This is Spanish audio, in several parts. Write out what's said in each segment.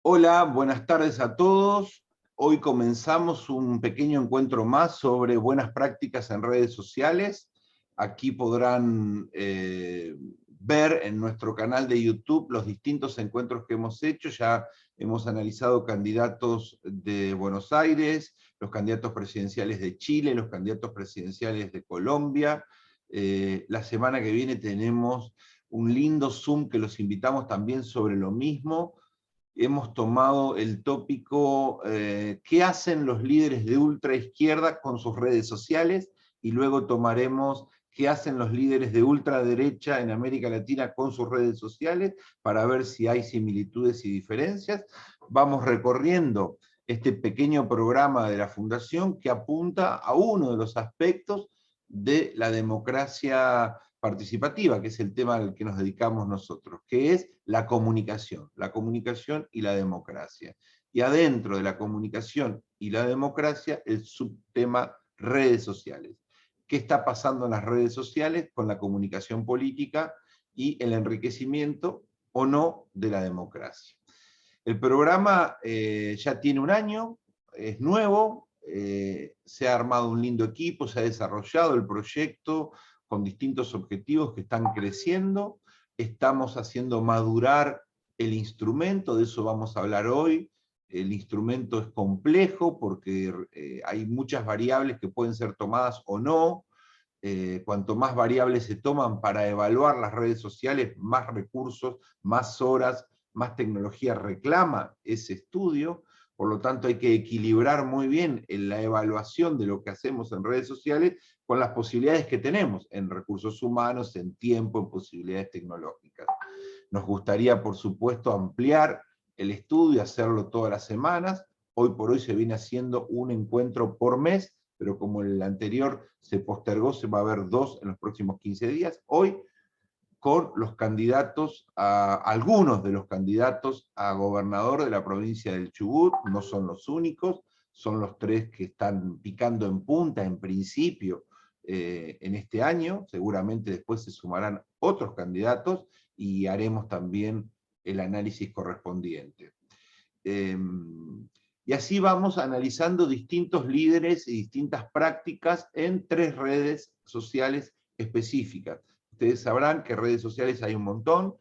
Hola, buenas tardes a todos. Hoy comenzamos un pequeño encuentro más sobre buenas prácticas en redes sociales. Aquí podrán ver en nuestro canal de YouTube los distintos encuentros que hemos hecho. Ya hemos analizado candidatos de Buenos Aires, los candidatos presidenciales de Chile, los candidatos presidenciales de Colombia. La semana que viene tenemos un lindo Zoom que los invitamos también sobre lo mismo. Hemos tomado el tópico ¿qué hacen los líderes de ultraizquierda con sus redes sociales? Y luego tomaremos qué hacen los líderes de ultraderecha en América Latina con sus redes sociales, para ver si hay similitudes y diferencias. Vamos recorriendo este pequeño programa de la Fundación que apunta a uno de los aspectos de la democracia participativa, que es el tema al que nos dedicamos nosotros, que es la comunicación y la democracia. Y adentro de la comunicación y la democracia, el subtema redes sociales. ¿Qué está pasando en las redes sociales con la comunicación política y el enriquecimiento o no de la democracia? El programa ya tiene un año, es nuevo, se ha armado un lindo equipo, se ha desarrollado el proyecto con distintos objetivos que están creciendo. Estamos haciendo madurar el instrumento, de eso vamos a hablar hoy. El instrumento es complejo porque hay muchas variables que pueden ser tomadas o no. Cuanto más variables se toman para evaluar las redes sociales, más recursos, más horas, más tecnología reclama ese estudio. Por lo tanto, hay que equilibrar muy bien en la evaluación de lo que hacemos en redes sociales con las posibilidades que tenemos en recursos humanos, en tiempo, en posibilidades tecnológicas. Nos gustaría, por supuesto, ampliar el estudio, hacerlo todas las semanas. Hoy por hoy se viene haciendo un encuentro por mes, pero como el anterior se postergó, se va a haber 2 en los próximos 15 días. Hoy con los candidatos, algunos de los candidatos a gobernador de la provincia del Chubut, no son los únicos, son los 3 que están picando en punta en principio en este año. Seguramente después se sumarán otros candidatos y haremos también el análisis correspondiente. Y así vamos analizando distintos líderes y distintas prácticas en 3 redes sociales específicas. Ustedes sabrán que redes sociales hay un montón,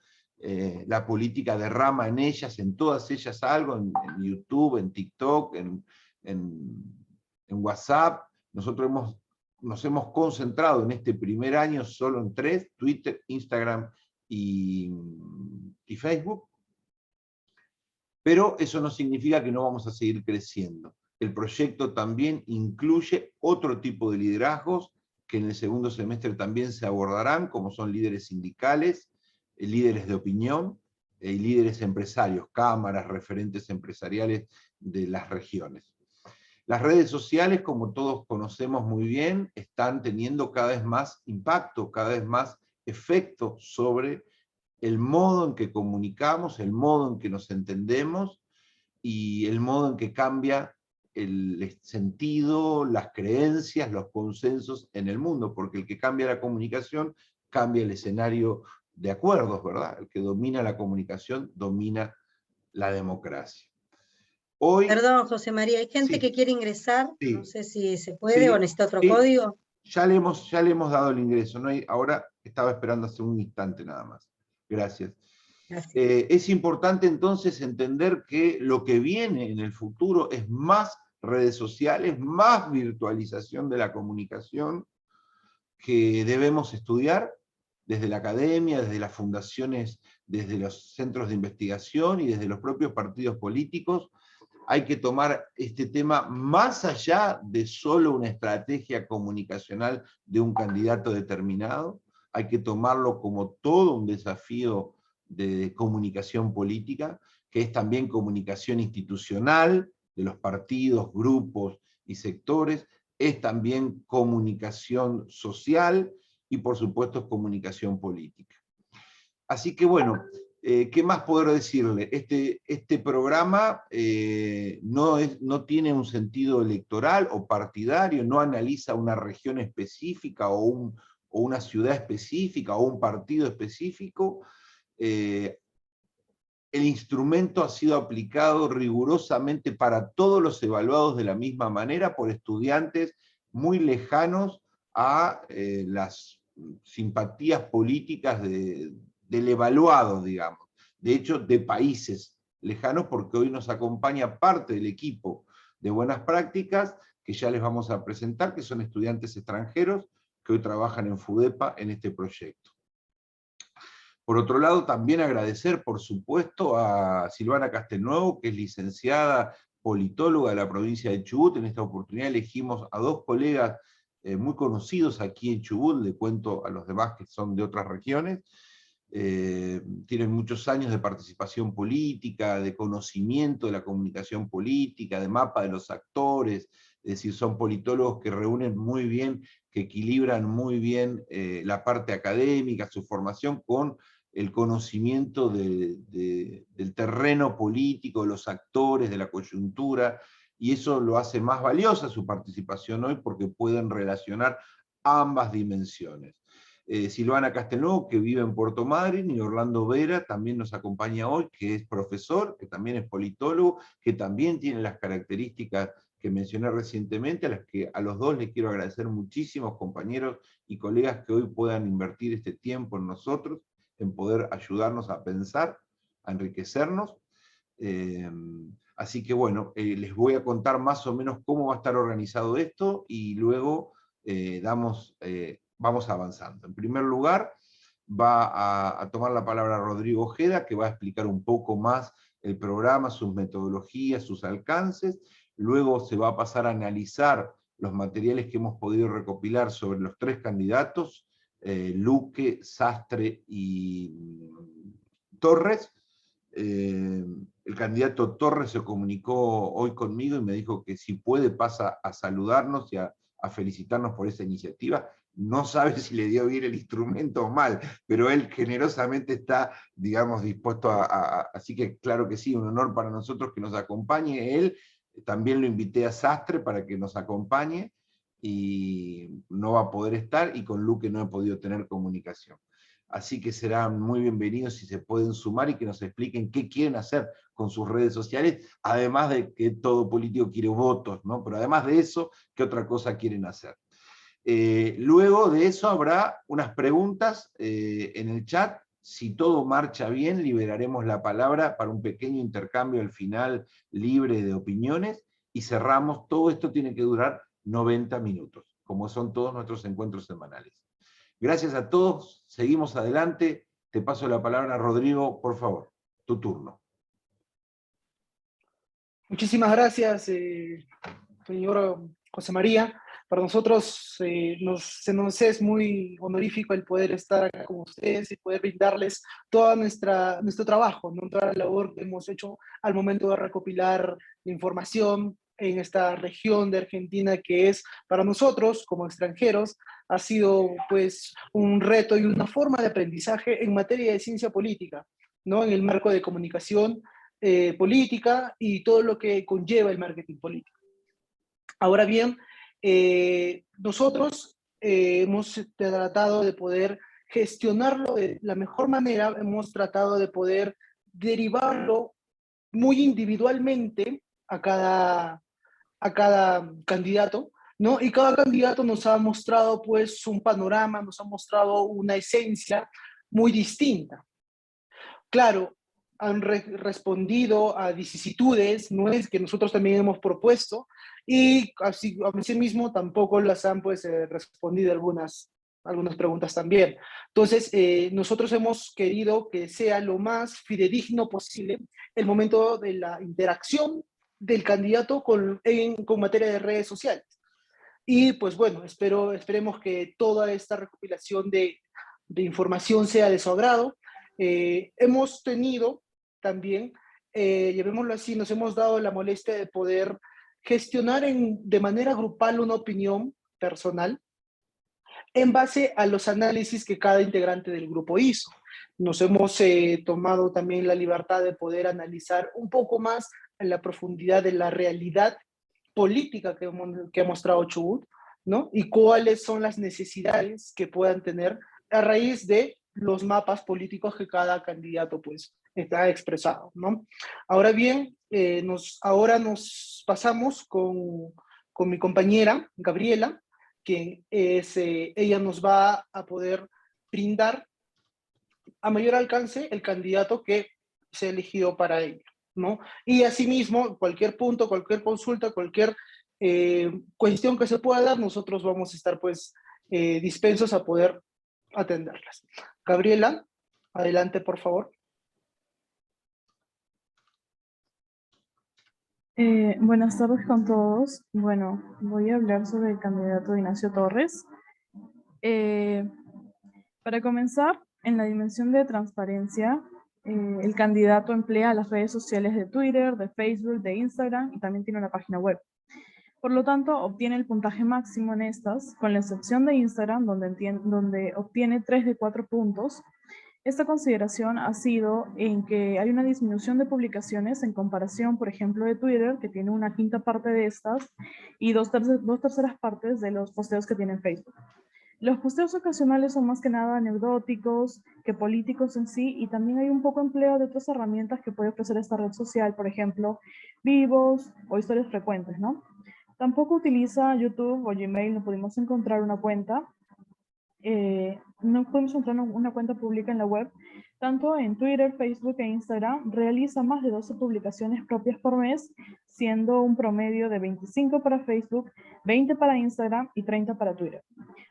la política derrama en ellas, en todas ellas algo, en YouTube, en TikTok, en WhatsApp. Nosotros nos hemos concentrado en este primer año solo en 3, Twitter, Instagram y Facebook. Pero eso no significa que no vamos a seguir creciendo. El proyecto también incluye otro tipo de liderazgos que en el segundo semestre también se abordarán, como son líderes sindicales, líderes de opinión y líderes empresarios, cámaras, referentes empresariales de las regiones. Las redes sociales, como todos conocemos muy bien, están teniendo cada vez más impacto, cada vez más efecto sobre el modo en que comunicamos, el modo en que nos entendemos y el modo en que cambia el sentido, las creencias, los consensos en el mundo, porque el que cambia la comunicación cambia el escenario de acuerdos, ¿verdad? El que domina la comunicación domina la democracia. Hoy, Perdón, José María, hay gente sí, que quiere ingresar, sí, no sé si se puede o necesita otro sí, código. ya le hemos dado el ingreso, ¿no? Ahora estaba esperando hace un instante nada más. Gracias. Es importante entonces entender que lo que viene en el futuro es más redes sociales, más virtualización de la comunicación, que debemos estudiar desde la academia, desde las fundaciones, desde los centros de investigación y desde los propios partidos políticos. Hay que tomar este tema más allá de solo una estrategia comunicacional de un candidato determinado. Hay que tomarlo como todo un desafío de comunicación política, que es también comunicación institucional de los partidos, grupos y sectores, es también comunicación social y por supuesto comunicación política. Así que bueno, ¿qué más poder decirle? Este programa no tiene un sentido electoral o partidario, no analiza una región específica o una ciudad específica o un partido específico. el instrumento ha sido aplicado rigurosamente para todos los evaluados de la misma manera por estudiantes muy lejanos a las simpatías políticas del evaluado, digamos. De hecho, de países lejanos, porque hoy nos acompaña parte del equipo de buenas prácticas, que ya les vamos a presentar, que son estudiantes extranjeros que hoy trabajan en FUDEPA en este proyecto. Por otro lado, también agradecer, por supuesto, a Silvana Castelnuovo, que es licenciada politóloga de la provincia de Chubut. En esta oportunidad elegimos a dos colegas muy conocidos aquí en Chubut, le cuento a los demás que son de otras regiones. Tienen muchos años de participación política, de conocimiento de la comunicación política, de mapa de los actores, es decir, son politólogos que reúnen muy bien, que equilibran muy bien la parte académica, su formación, con el conocimiento del terreno político, de los actores, de la coyuntura, y eso lo hace más valiosa su participación hoy porque pueden relacionar ambas dimensiones. Silvana Castelnuovo, que vive en Puerto Madryn, y Orlando Vera también nos acompaña hoy, que es profesor, que también es politólogo, que también tiene las características que mencioné recientemente, a las que a los dos les quiero agradecer muchísimo, compañeros y colegas, que hoy puedan invertir este tiempo en nosotros, en poder ayudarnos a pensar, a enriquecernos. Así que bueno, les voy a contar más o menos cómo va a estar organizado esto, y luego vamos avanzando. En primer lugar, va a tomar la palabra Rodrigo Ojeda, que va a explicar un poco más el programa, sus metodologías, sus alcances. Luego se va a pasar a analizar los materiales que hemos podido recopilar sobre los tres candidatos, Luque, Sastre y Torres. El candidato Torres se comunicó hoy conmigo y me dijo que si puede pasa a saludarnos y a felicitarnos por esa iniciativa. No sabe si le dio bien el instrumento o mal, pero él generosamente está, digamos, dispuesto así que claro que sí, un honor para nosotros que nos acompañe él. También lo invité a Sastre para que nos acompañe, y no va a poder estar, y con Luque no he podido tener comunicación. Así que serán muy bienvenidos si se pueden sumar y que nos expliquen qué quieren hacer con sus redes sociales, además de que todo político quiere votos, ¿no? Pero además de eso, ¿qué otra cosa quieren hacer? Luego de eso habrá unas preguntas en el chat. Si todo marcha bien, liberaremos la palabra para un pequeño intercambio al final libre de opiniones, y cerramos. Todo esto tiene que durar 90 minutos, como son todos nuestros encuentros semanales. Gracias a todos, seguimos adelante. Te paso la palabra, Rodrigo, por favor, tu turno. Muchísimas gracias, señor José María. Para nosotros se nos es muy honorífico el poder estar acá con ustedes y poder brindarles todo nuestro trabajo, ¿no? Toda la labor que hemos hecho al momento de recopilar la información en esta región de Argentina, que es para nosotros como extranjeros ha sido pues un reto y una forma de aprendizaje en materia de ciencia política, ¿no? En el marco de comunicación política y todo lo que conlleva el marketing político. Ahora bien, nosotros hemos tratado de poder gestionarlo de la mejor manera, hemos tratado de poder derivarlo muy individualmente a cada candidato, ¿no? Y cada candidato nos ha mostrado pues un panorama, nos ha mostrado una esencia muy distinta. Claro, han respondido a vicisitudes, ¿no? Es que nosotros también hemos propuesto, y así mismo tampoco las han pues, respondido algunas preguntas también. Entonces, nosotros hemos querido que sea lo más fidedigno posible el momento de la interacción del candidato con materia de redes sociales. Y pues bueno, esperemos que toda esta recopilación de información sea de su agrado. Hemos tenido también, llamémoslo así, nos hemos dado la molestia de poder gestionar de manera grupal una opinión personal en base a los análisis que cada integrante del grupo hizo. Nos hemos tomado también la libertad de poder analizar un poco más en la profundidad de la realidad política que ha mostrado Chubut, ¿no? Y cuáles son las necesidades que puedan tener a raíz de los mapas políticos que cada candidato pues está expresado, ¿no? Ahora bien, ahora nos pasamos con mi compañera Gabriela, que ella nos va a poder brindar a mayor alcance el candidato que se ha elegido para ello, ¿no? Y asimismo, cualquier punto, cualquier consulta, cualquier cuestión que se pueda dar, nosotros vamos a estar pues dispensos a poder atenderlas. Gabriela, adelante por favor. Buenas tardes con todos. Bueno, voy a hablar sobre el candidato Ignacio Torres. Para comenzar, en la dimensión de transparencia, el candidato emplea las redes sociales de Twitter, de Facebook, de Instagram y también tiene una página web. Por lo tanto, obtiene el puntaje máximo en estas, con la excepción de Instagram, donde obtiene 3 de 4 puntos. Esta consideración ha sido en que hay una disminución de publicaciones en comparación, por ejemplo, de Twitter, que tiene una quinta parte de estas, y dos terceras partes de los posteos que tiene Facebook. Los posteos ocasionales son más que nada anecdóticos que políticos en sí, y también hay un poco empleo de otras herramientas que puede ofrecer esta red social, por ejemplo, vivos o historias frecuentes, ¿no? Tampoco utiliza YouTube o Gmail, no pudimos encontrar una cuenta. No podemos encontrar una cuenta pública en la web. Tanto en Twitter, Facebook e Instagram realiza más de 12 publicaciones propias por mes, siendo un promedio de 25 para Facebook, 20 para Instagram y 30 para Twitter.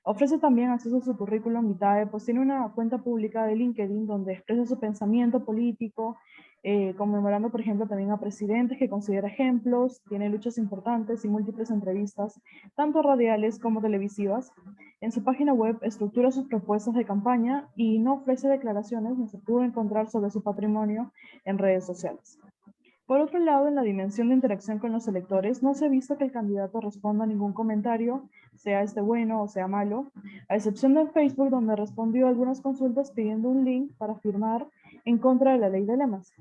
Ofrece también acceso a su currículum vitae, pues tiene una cuenta pública de LinkedIn donde expresa su pensamiento político, conmemorando, por ejemplo, también a presidentes que considera ejemplos, tiene luchas importantes y múltiples entrevistas, tanto radiales como televisivas. En su página web estructura sus propuestas de campaña y no ofrece declaraciones ni se pudo encontrar sobre su patrimonio en redes sociales. Por otro lado, en la dimensión de interacción con los electores, no se ha visto que el candidato responda a ningún comentario, sea este bueno o sea malo, a excepción de Facebook, donde respondió a algunas consultas pidiendo un link para firmar en contra de la ley de lemas.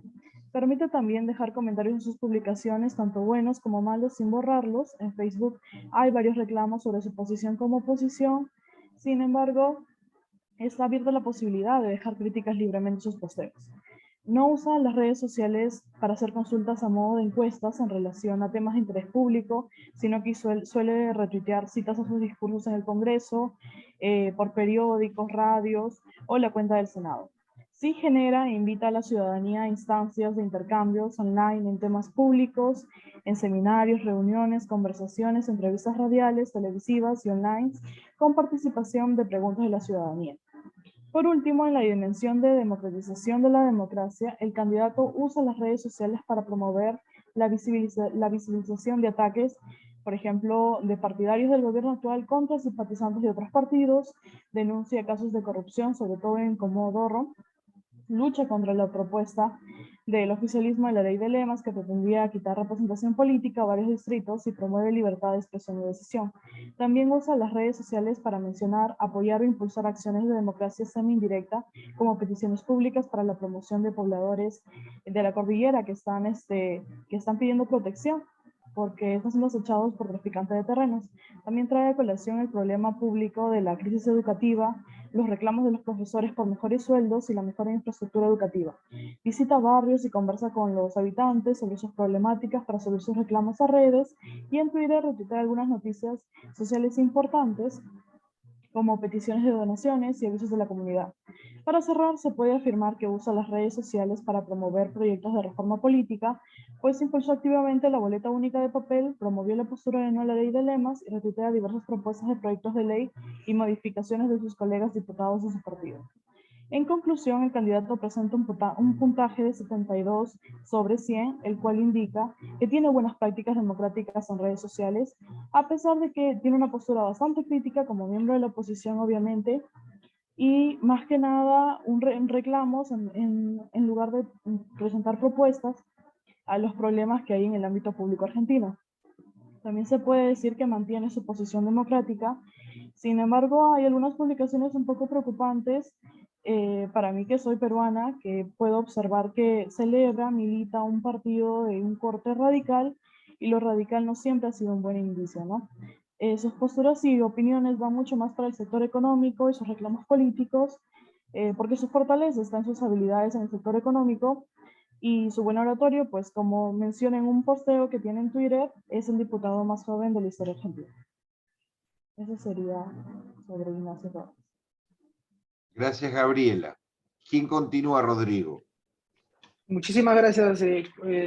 Permite también dejar comentarios en sus publicaciones, tanto buenos como malos, sin borrarlos. En Facebook hay varios reclamos sobre su posición como oposición. Sin embargo, está abierta la posibilidad de dejar críticas libremente en sus posteos. No usa las redes sociales para hacer consultas a modo de encuestas en relación a temas de interés público, sino que suele retuitear citas a sus discursos en el Congreso, por periódicos, radios o la cuenta del Senado. Sí genera e invita a la ciudadanía a instancias de intercambios online en temas públicos, en seminarios, reuniones, conversaciones, entrevistas radiales, televisivas y online, con participación de preguntas de la ciudadanía. Por último, en la dimensión de democratización de la democracia, el candidato usa las redes sociales para promover la visibilización de ataques, por ejemplo, de partidarios del gobierno actual contra simpatizantes de otros partidos, denuncia casos de corrupción, sobre todo en Comodoro, lucha contra la propuesta del oficialismo de la ley de lemas que pretendía quitar representación política a varios distritos y promueve libertad de expresión y decisión. También usa las redes sociales para mencionar, apoyar o impulsar acciones de democracia semi-indirecta como peticiones públicas para la promoción de pobladores de la cordillera que están pidiendo protección porque están siendo acechados por traficantes de terrenos. También trae a colación el problema público de la crisis educativa, los reclamos de los profesores por mejores sueldos y la mejora de infraestructura educativa. Visita barrios y conversa con los habitantes sobre sus problemáticas para subir sus reclamos a redes, y en Twitter retuitea algunas noticias sociales importantes como peticiones de donaciones y avisos de la comunidad. Para cerrar, se puede afirmar que usa las redes sociales para promover proyectos de reforma política, pues impulsó activamente la boleta única de papel, promovió la postura de no a la ley de lemas y retuitea diversas propuestas de proyectos de ley y modificaciones de sus colegas diputados de su partido. En conclusión, el candidato presenta un puntaje de 72 sobre 100, el cual indica que tiene buenas prácticas democráticas en redes sociales, a pesar de que tiene una postura bastante crítica como miembro de la oposición, obviamente, y más que nada reclamos en lugar de presentar propuestas a los problemas que hay en el ámbito público argentino. También se puede decir que mantiene su posición democrática. Sin embargo, hay algunas publicaciones un poco preocupantes para mí, que soy peruana, que puedo observar que celebra, milita un partido de un corte radical, y lo radical no siempre ha sido un buen indicio, ¿no? Sus posturas y opiniones van mucho más para el sector económico y sus reclamos políticos, porque su fortaleza está en sus habilidades en el sector económico y su buen oratorio, pues como menciona en un posteo que tiene en Twitter, es el diputado más joven de la historia argentina. Eso sería sobre Ignacio Rojas. Gracias, Gabriela. ¿Quién continúa, Rodrigo? Muchísimas gracias,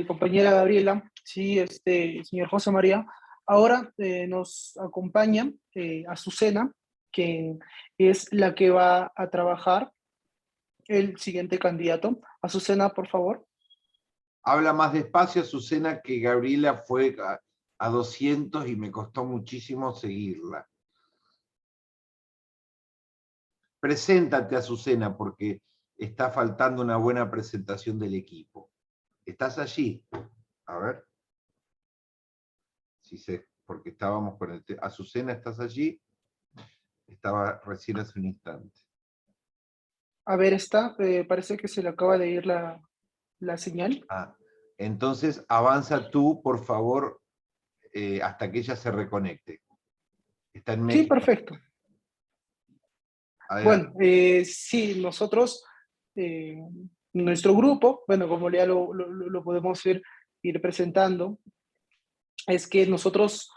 compañera Gabriela. Sí, señor José María. Ahora nos acompaña Azucena, que es la que va a trabajar el siguiente candidato. Azucena, por favor. Habla más despacio, Azucena, que Gabriela fue a 200 y me costó muchísimo seguirla. Preséntate, Azucena, porque está faltando una buena presentación del equipo. ¿Estás allí? A ver. Sí sé, porque estábamos con el... Azucena, ¿estás allí? Estaba recién hace un instante. A ver, parece que se le acaba de ir la señal. Entonces, avanza tú, por favor, hasta que ella se reconecte. Está en Sí, México. perfecto. Adelante. Bueno, sí, nosotros, nuestro grupo, bueno, como ya lo podemos ir presentando, es que nosotros,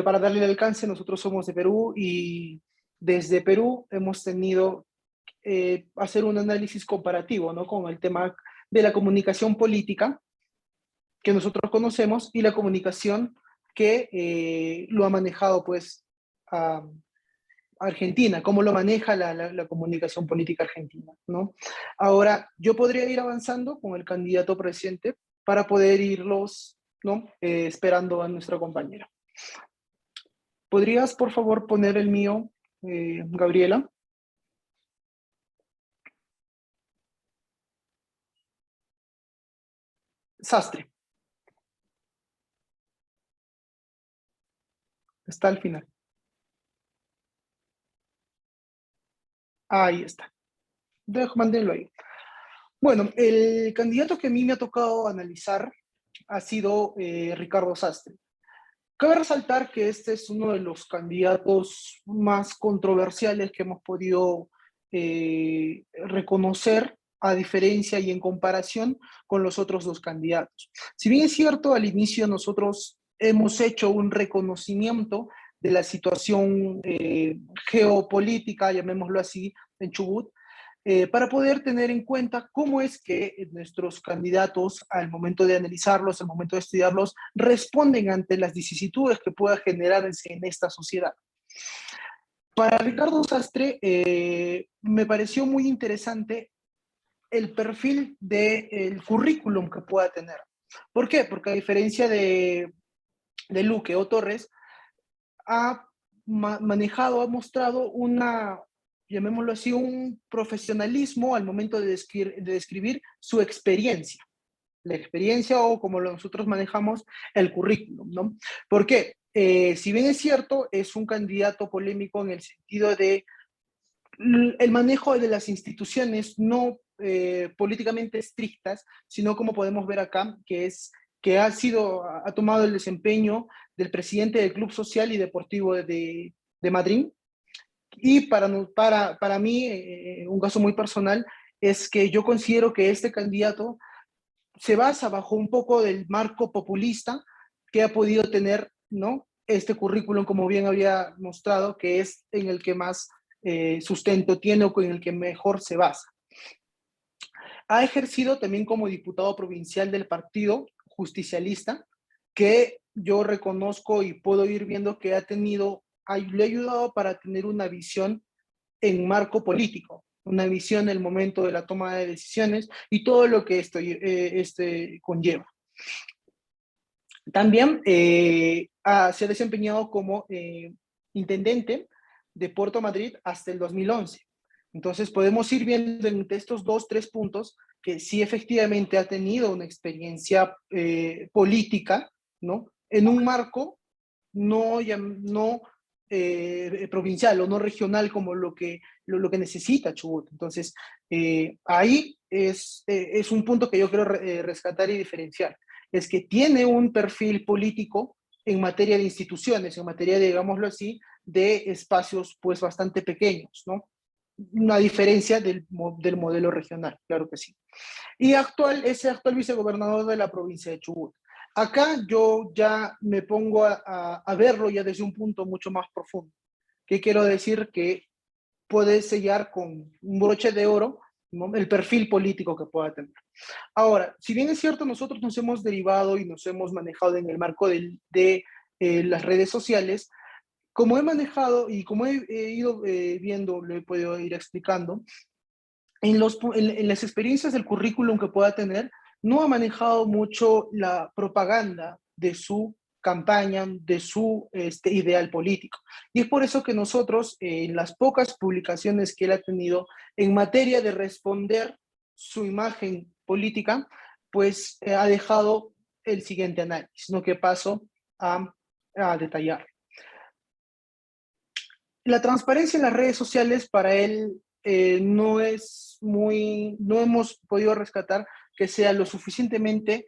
para darle el alcance, nosotros somos de Perú y desde Perú hemos tenido hacer un análisis comparativo, ¿no? Con el tema de la comunicación política que nosotros conocemos y la comunicación que lo ha manejado, pues, Argentina, cómo lo maneja la comunicación política argentina, ¿no? Ahora, yo podría ir avanzando con el candidato presidente para poder irlos, ¿no? Esperando a nuestra compañera. ¿Podrías, por favor, poner el mío, Gabriela? Sastre. Está al final. Ahí está. Manténlo ahí. Bueno, el candidato que a mí me ha tocado analizar ha sido Ricardo Sastre. Cabe resaltar que este es uno de los candidatos más controversiales que hemos podido reconocer a diferencia y en comparación con los otros dos candidatos. Si bien es cierto, al inicio nosotros hemos hecho un reconocimiento de la situación geopolítica, llamémoslo así, en Chubut, para poder tener en cuenta cómo es que nuestros candidatos, al momento de analizarlos, al momento de estudiarlos, responden ante las vicisitudes que pueda generarse en esta sociedad. Para Ricardo Sastre, me pareció muy interesante el perfil del currículum que pueda tener. ¿Por qué? Porque a diferencia de Luque o Torres, ha manejado, ha mostrado llamémoslo así, un profesionalismo al momento de describir su experiencia. La experiencia o como nosotros manejamos el currículum, ¿no? ¿Por qué? Si bien es cierto, es un candidato polémico en el sentido de el manejo de las instituciones no políticamente estrictas, sino como podemos ver acá, que ha tomado el desempeño del presidente del Club Social y Deportivo de Madrid. Y para mí, un caso muy personal, es que yo considero que este candidato se basa bajo un poco del marco populista que ha podido tener, ¿no? Este currículum, como bien había mostrado, que es en el que más sustento tiene o en el que mejor se basa. Ha ejercido también como diputado provincial del Partido Justicialista, que yo reconozco y puedo ir viendo que le ha ayudado para tener una visión en marco político, una visión en el momento de la toma de decisiones y todo lo que esto conlleva. También se ha desempeñado como intendente de Puerto Madrid hasta el 2011. Entonces podemos ir viendo en estos 2-3 puntos que sí efectivamente ha tenido una experiencia política, ¿no? En un marco no provincial o no regional como lo que necesita Chubut. Entonces, ahí es un punto que yo quiero rescatar y diferenciar. Es que tiene un perfil político en materia de instituciones, en materia, digámoslo así, de espacios pues bastante pequeños, ¿no? una diferencia del modelo regional, claro que sí. Y es el actual vicegobernador de la provincia de Chubut. Acá yo ya me pongo a verlo ya desde un punto mucho más profundo. ¿Qué quiero decir? Que puede sellar con un broche de oro, ¿no?, el perfil político que pueda tener. Ahora, si bien es cierto, nosotros nos hemos derivado y nos hemos manejado en el marco de las redes sociales, como he manejado y como he ido viendo, lo he podido ir explicando, en las experiencias del currículum que pueda tener, no ha manejado mucho la propaganda de su campaña, de su ideal político. Y es por eso que nosotros, en las pocas publicaciones que él ha tenido en materia de responder su imagen política, pues ha dejado el siguiente análisis, ¿no?, que paso a detallar. La transparencia en las redes sociales para él no hemos podido rescatar que sea lo suficientemente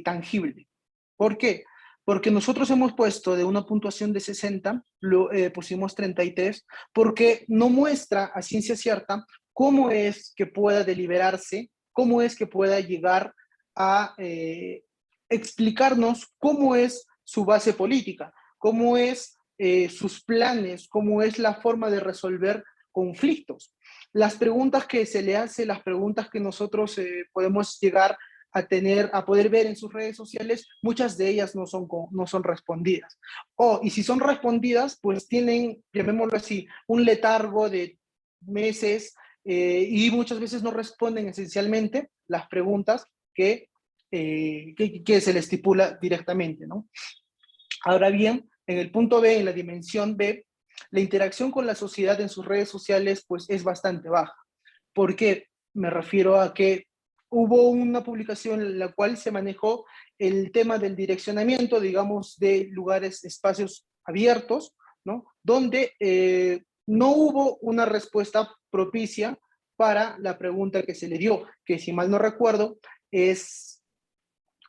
tangible. ¿Por qué? Porque nosotros hemos puesto de una puntuación de 60, pusimos 33, porque no muestra a ciencia cierta cómo es que pueda deliberarse, cómo es que pueda llegar a explicarnos cómo es su base política, cómo es sus planes, cómo es la forma de resolver conflictos. Las preguntas que se le hace, las preguntas que nosotros podemos llegar a poder ver en sus redes sociales, muchas de ellas no son respondidas. Y si son respondidas, pues tienen, llamémoslo así, un letargo de meses y muchas veces no responden esencialmente las preguntas que se le estipula directamente, ¿no? Ahora bien, en el punto B, en la dimensión B, la interacción con la sociedad en sus redes sociales pues es bastante baja. ¿Por qué? Me refiero a que hubo una publicación en la cual se manejó el tema del direccionamiento, digamos, de lugares, espacios abiertos, ¿no?, donde no hubo una respuesta propicia para la pregunta que se le dio, que si mal no recuerdo es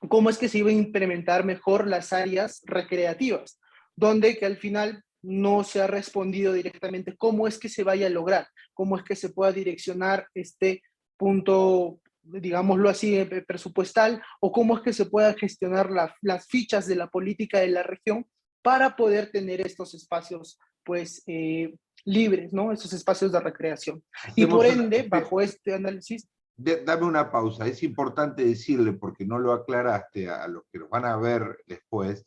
cómo es que se iba a implementar mejor las áreas recreativas, donde que al final no se ha respondido directamente cómo es que se vaya a lograr, cómo es que se pueda direccionar este punto, digámoslo así, presupuestal, o cómo es que se pueda gestionar las fichas de la política de la región para poder tener estos espacios, pues, libres, ¿no? Estos espacios de recreación. Y por ende, bajo este análisis... Dame una pausa, es importante decirle, porque no lo aclaraste a los que nos van a ver después,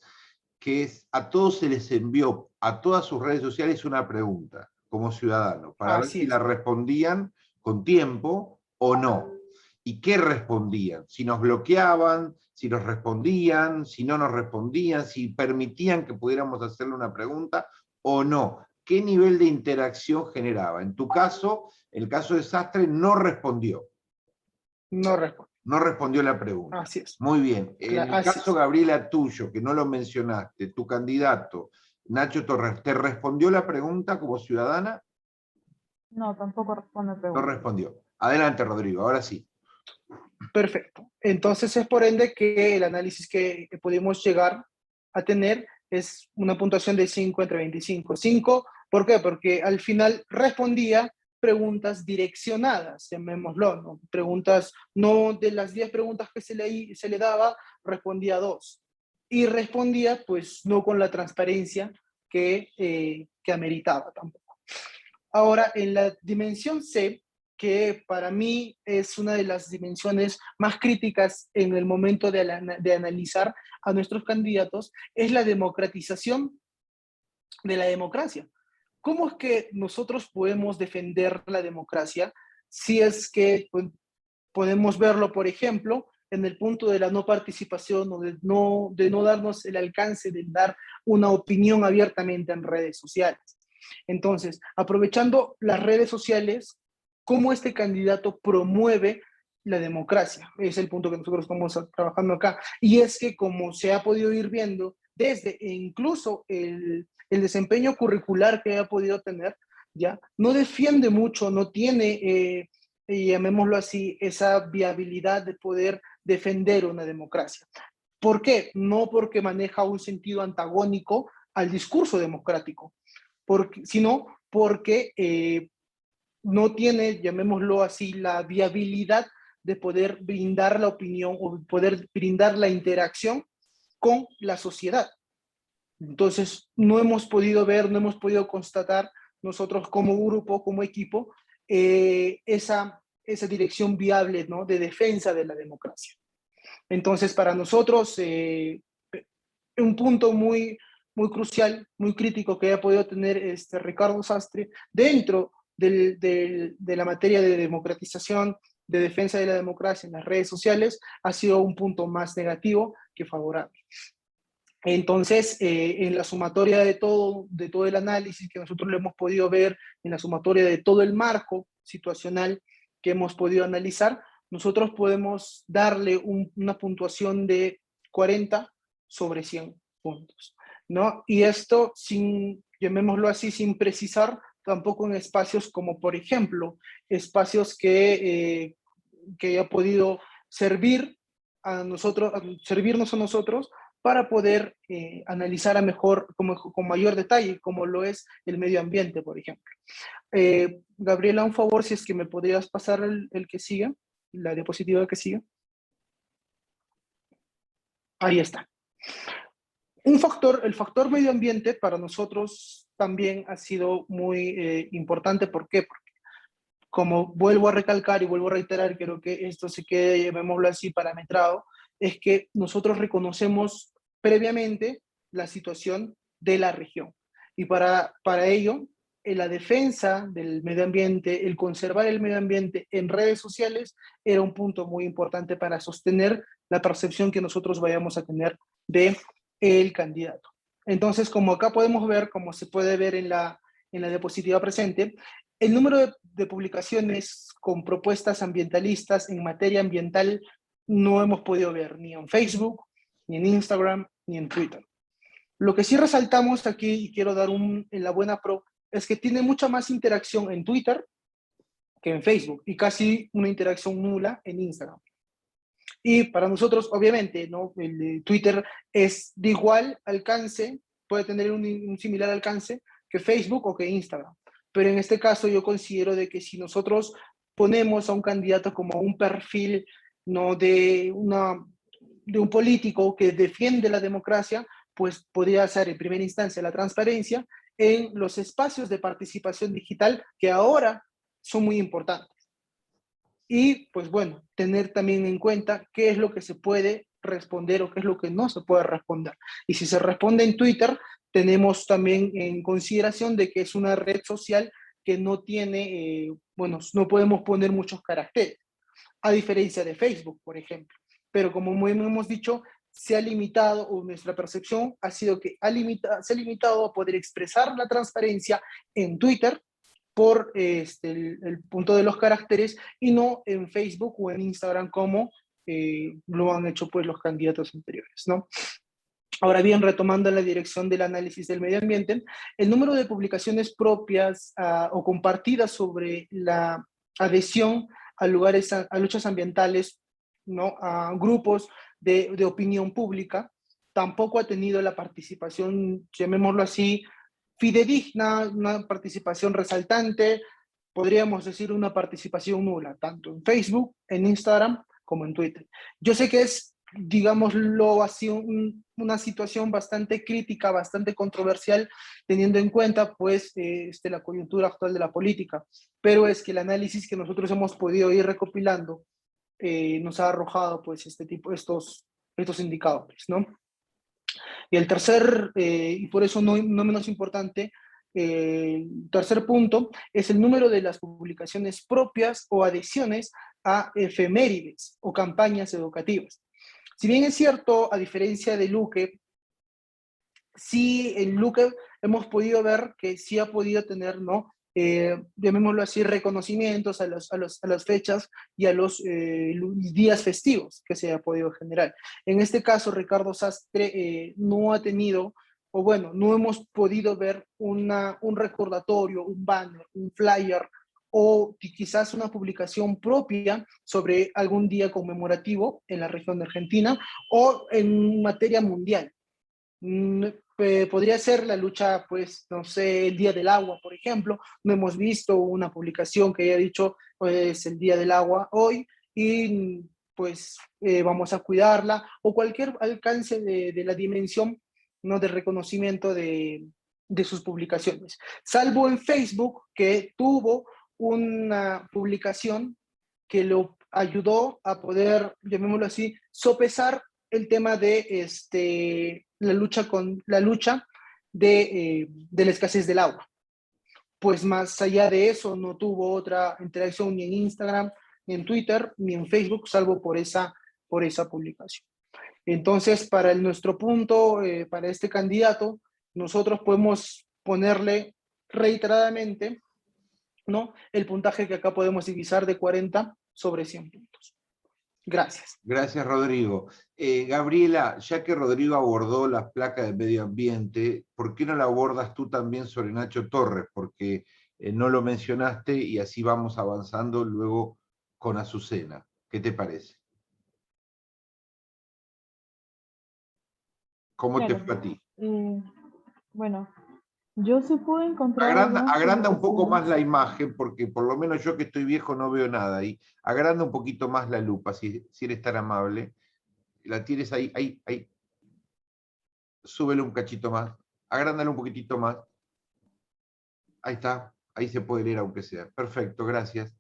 que a todos se les envió a todas sus redes sociales una pregunta como ciudadano, para ver si la respondían con tiempo o no. ¿Y qué respondían? Si nos bloqueaban, si nos respondían, si no nos respondían, si permitían que pudiéramos hacerle una pregunta o no. ¿Qué nivel de interacción generaba? En tu caso, el caso de Sastre no respondió. No respondió la pregunta. Así es. Muy bien. En el caso, Gabriela, tuyo, que no lo mencionaste, tu candidato, Nacho Torres, ¿te respondió la pregunta como ciudadana? No, tampoco responde la pregunta. No respondió. Adelante, Rodrigo, ahora sí. Perfecto. Entonces es por ende que el análisis que pudimos llegar a tener es una puntuación de 5 entre 25. 5, ¿por qué? Porque al final respondía preguntas direccionadas, llamémoslo, ¿no? Preguntas, no de las 10 preguntas que se le daba, respondía 2. Y respondía, pues, no con la transparencia que ameritaba tampoco. Ahora, en la dimensión C, que para mí es una de las dimensiones más críticas en el momento de analizar a nuestros candidatos, es la democratización de la democracia. ¿Cómo es que nosotros podemos defender la democracia si es que pues, podemos verlo, por ejemplo, en el punto de la no participación o de no darnos el alcance de dar una opinión abiertamente en redes sociales? Entonces, aprovechando las redes sociales, ¿cómo este candidato promueve la democracia? Es el punto que nosotros estamos trabajando acá. Y es que, como se ha podido ir viendo, desde incluso el desempeño curricular que ha podido tener, ya no defiende mucho, no tiene, llamémoslo así, esa viabilidad de poder defender una democracia. ¿Por qué? No porque maneja un sentido antagónico al discurso democrático, sino porque no tiene, llamémoslo así, la viabilidad de poder brindar la opinión o poder brindar la interacción con la sociedad. Entonces, no hemos podido ver, no hemos podido constatar nosotros como grupo, como equipo, esa dirección viable, ¿no?, de defensa de la democracia. Entonces, para nosotros, un punto muy, muy crucial, muy crítico que haya podido tener Ricardo Sastre dentro de la materia de democratización, de defensa de la democracia en las redes sociales, ha sido un punto más negativo que favorable. Entonces, en la sumatoria de todo el análisis que nosotros le hemos podido ver, en la sumatoria de todo el marco situacional que hemos podido analizar, nosotros podemos darle una puntuación de 40 sobre 100 puntos, ¿no? Y esto, llamémoslo así, sin precisar tampoco en espacios como, por ejemplo, espacios que haya podido servirnos a nosotros para poder analizar con mayor detalle, como lo es el medio ambiente, por ejemplo. Gabriela, un favor, si es que me podrías pasar el que siga, la diapositiva que siga. Ahí está. El factor medio ambiente para nosotros también ha sido muy importante. ¿Por qué? Porque, como vuelvo a recalcar y vuelvo a reiterar, creo que esto se quede, llamémoslo así, parametrado, es que nosotros reconocemos previamente la situación de la región. Y para ello, la defensa del medio ambiente, el conservar el medio ambiente en redes sociales, era un punto muy importante para sostener la percepción que nosotros vayamos a tener del candidato. Entonces, como acá podemos ver, como se puede ver en la diapositiva presente, el número de publicaciones con propuestas ambientalistas en materia ambiental no hemos podido ver ni en Facebook, ni en Instagram, ni en Twitter. Lo que sí resaltamos aquí, y quiero dar en la buena pro, es que tiene mucha más interacción en Twitter que en Facebook, y casi una interacción nula en Instagram. Y para nosotros, obviamente, ¿no?, el Twitter es de igual alcance, puede tener un similar alcance que Facebook o que Instagram. Pero en este caso yo considero de que si nosotros ponemos a un candidato como un perfil, ¿no?, de un político que defiende la democracia, pues podría ser en primera instancia la transparencia en los espacios de participación digital que ahora son muy importantes. Y pues bueno, tener también en cuenta qué es lo que se puede responder o qué es lo que no se puede responder. Y si se responde en Twitter, tenemos también en consideración de que es una red social que no tiene, no podemos poner muchos caracteres, a diferencia de Facebook, por ejemplo. Pero como hemos dicho, se ha limitado, o nuestra percepción ha sido que se ha limitado a poder expresar la transparencia en Twitter por el punto de los caracteres, y no en Facebook o en Instagram como lo han hecho pues los candidatos anteriores, ¿no? Ahora bien, retomando la dirección del análisis del medio ambiente, el número de publicaciones propias o compartidas sobre la adhesión a luchas ambientales, ¿no?, a grupos de opinión pública, tampoco ha tenido la participación, llamémoslo así, fidedigna, una participación resaltante, podríamos decir una participación nula, tanto en Facebook, en Instagram, como en Twitter. Yo sé que es, digámoslo así, una situación bastante crítica, bastante controversial, teniendo en cuenta pues la coyuntura actual de la política, pero es que el análisis que nosotros hemos podido ir recopilando nos ha arrojado pues estos indicadores, ¿no? Y el tercer, y por eso no menos importante, el tercer punto es el número de las publicaciones propias o adhesiones a efemérides o campañas educativas. Si bien es cierto, a diferencia de Luque, sí, en Luque hemos podido ver que sí ha podido tener, ¿no?, llamémoslo así, reconocimientos a las fechas y a los días festivos que se ha podido generar. En este caso, Ricardo Sastre no ha tenido, o bueno, no hemos podido ver un recordatorio, un banner, un flyer, o quizás una publicación propia sobre algún día conmemorativo en la región de Argentina o en materia mundial. Podría ser la lucha, pues, no sé, el Día del Agua, por ejemplo. No hemos visto una publicación que haya dicho, pues, el Día del Agua hoy y, pues, vamos a cuidarla, o cualquier alcance de la dimensión, ¿no?, de reconocimiento de sus publicaciones. Salvo en Facebook, que tuvo una publicación que lo ayudó a poder, llamémoslo así, sopesar el tema de la lucha de la escasez del agua. Pues más allá de eso, no tuvo otra interacción ni en Instagram, ni en Twitter, ni en Facebook, salvo por esa publicación. Entonces, para nuestro punto, para este candidato, nosotros podemos ponerle reiteradamente, ¿no?, el puntaje que acá podemos divisar de 40 sobre 100 puntos. Gracias. Gracias, Rodrigo. Gabriela, ya que Rodrigo abordó las placas de medio ambiente, ¿por qué no la abordas tú también sobre Nacho Torres? Porque no lo mencionaste y así vamos avanzando luego con Azucena. ¿Qué te parece? ¿Cómo te Claro. fue a ti? Bueno, yo sí pude encontrar algunas Agranda un poco publicaciones. más la imagen, porque por lo menos yo que estoy viejo no veo nada. Y agranda un poquito más la lupa, si eres tan amable. La tienes ahí, ahí. Súbele un cachito más. Agrándalo un poquitito más. Ahí está. Ahí se puede leer aunque sea. Perfecto, gracias.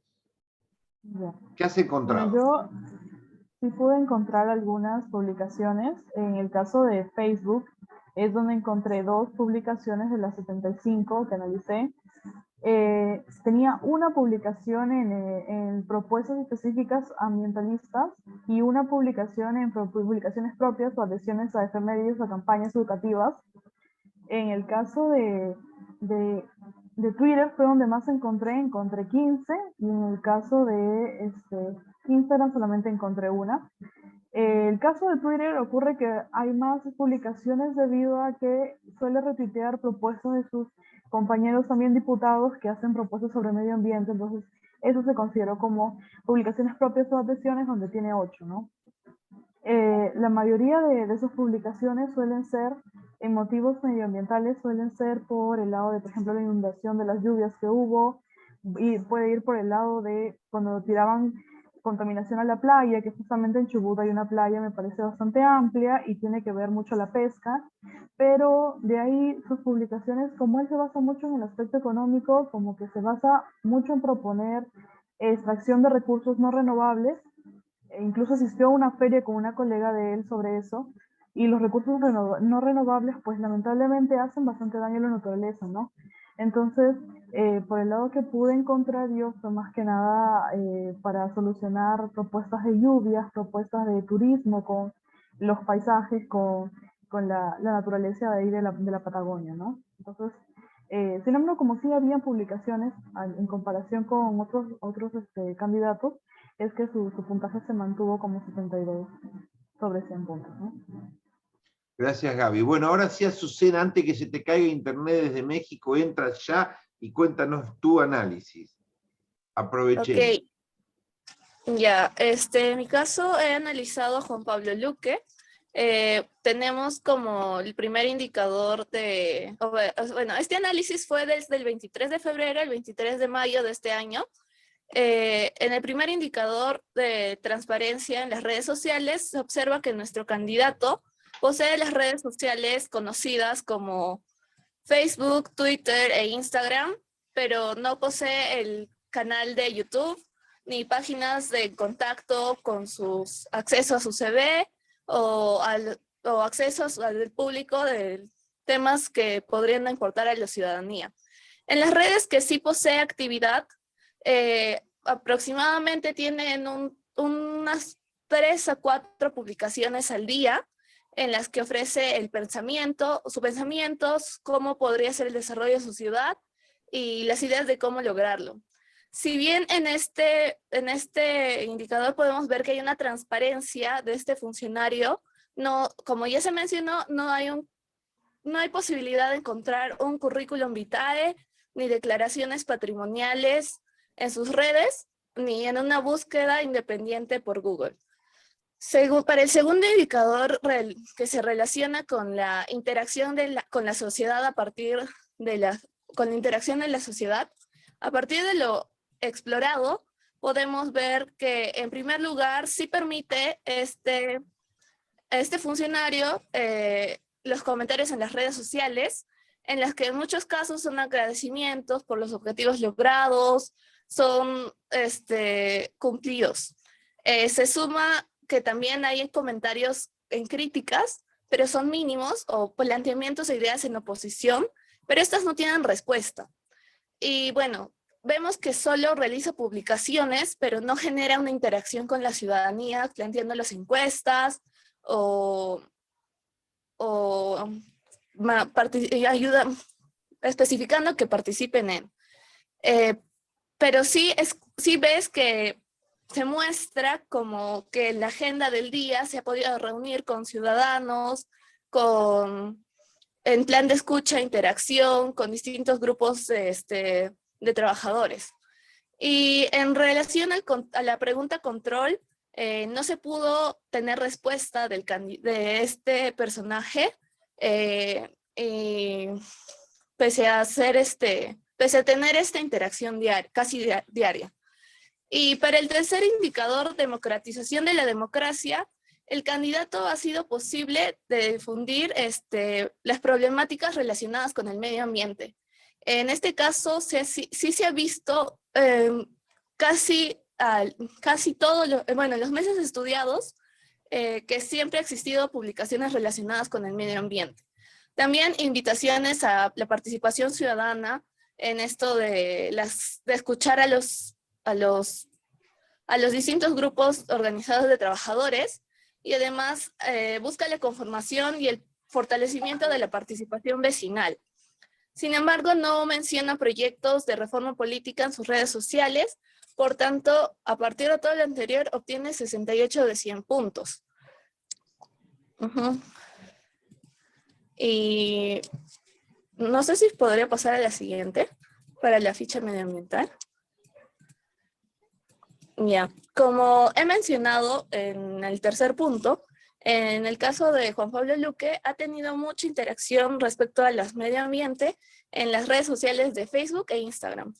Ya. ¿Qué has Bueno, encontrado? yo sí pude encontrar algunas publicaciones. En el caso de Facebook, es donde encontré 2 publicaciones de las 75 que analicé. Tenía una publicación en propuestas específicas ambientalistas y una publicación en publicaciones propias o adhesiones a efemérides o campañas educativas. En el caso de Twitter fue donde más encontré 15, y en el caso de Instagram solamente encontré una. El caso de Twitter ocurre que hay más publicaciones debido a que suele retuitear propuestas de sus compañeros también diputados que hacen propuestas sobre medio ambiente, entonces eso se consideró como publicaciones propias o adhesiones, donde tiene 8, ¿no? La mayoría de esas publicaciones suelen ser en motivos medioambientales, suelen ser por el lado de, por ejemplo, la inundación de las lluvias que hubo, y puede ir por el lado de cuando tiraban contaminación a la playa, que justamente en Chubut hay una playa, me parece bastante amplia y tiene que ver mucho la pesca, pero de ahí sus publicaciones, como él se basa mucho en el aspecto económico, como que se basa mucho en proponer extracción de recursos no renovables. Incluso asistió a una feria con una colega de él sobre eso, y los recursos no renovables pues lamentablemente hacen bastante daño a la naturaleza, ¿no? Entonces, por el lado que pude encontrar yo fue más que nada para solucionar propuestas de lluvias, propuestas de turismo con los paisajes, con la naturaleza de ahí de la Patagonia, ¿no? Entonces, sin embargo, como sí habían publicaciones en comparación con otros candidatos, es que su puntaje se mantuvo como 72 sobre 100 puntos, ¿no? Gracias, Gaby. Bueno, ahora sí, Azucena, antes que se te caiga internet desde México, entra ya y cuéntanos tu análisis. Aprovechemos. Ok, ya, en mi caso he analizado a Juan Pablo Luque. Tenemos como el primer indicador bueno, este análisis fue desde el 23 de febrero al 23 de mayo de este año. En el primer indicador de transparencia en las redes sociales, se observa que nuestro candidato posee las redes sociales conocidas como Facebook, Twitter e Instagram, pero no posee el canal de YouTube ni páginas de contacto con sus acceso a su CV o accesos al público de temas que podrían importar a la ciudadanía. En las redes que sí posee actividad, aproximadamente tienen unas 3 a 4 publicaciones al día en las que ofrece sus pensamientos, cómo podría ser el desarrollo de su ciudad y las ideas de cómo lograrlo. Si bien en este indicador podemos ver que hay una transparencia de este funcionario, como ya se mencionó, no hay posibilidad de encontrar un currículum vitae ni declaraciones patrimoniales en sus redes, ni en una búsqueda independiente por Google. Para el segundo indicador que se relaciona con la interacción con la sociedad con la interacción de la sociedad, a partir de lo explorado, podemos ver que en primer lugar sí permite este funcionario los comentarios en las redes sociales, en las que en muchos casos son agradecimientos por los objetivos logrados, son cumplidos. Se suma que también hay comentarios en críticas, pero son mínimos, o planteamientos e ideas en oposición, pero estas no tienen respuesta. Y bueno, vemos que solo realiza publicaciones, pero no genera una interacción con la ciudadanía, planteando las encuestas, o ayuda, especificando que participen en. Pero sí ves que se muestra como que en la agenda del día se ha podido reunir con ciudadanos, en plan de escucha, interacción, con distintos grupos de trabajadores. Y en relación a la pregunta control, no se pudo tener respuesta de este personaje, y pese a tener esta interacción casi diaria. Y para el tercer indicador, democratización de la democracia, el candidato ha sido posible de difundir las problemáticas relacionadas con el medio ambiente. En este caso, sí se ha visto casi todos los meses estudiados, que siempre ha existido publicaciones relacionadas con el medio ambiente. También invitaciones a la participación ciudadana en esto de escuchar a los distintos grupos organizados de trabajadores, y además busca la conformación y el fortalecimiento de la participación vecinal. Sin embargo, no menciona proyectos de reforma política en sus redes sociales, por tanto, a partir de todo lo anterior, obtiene 68 de 100 puntos. Y no sé si podría pasar a la siguiente, para la ficha medioambiental. Ya, como he mencionado en el tercer punto, en el caso de Juan Pablo Luque, ha tenido mucha interacción respecto a los medio ambiente en las redes sociales de Facebook e Instagram.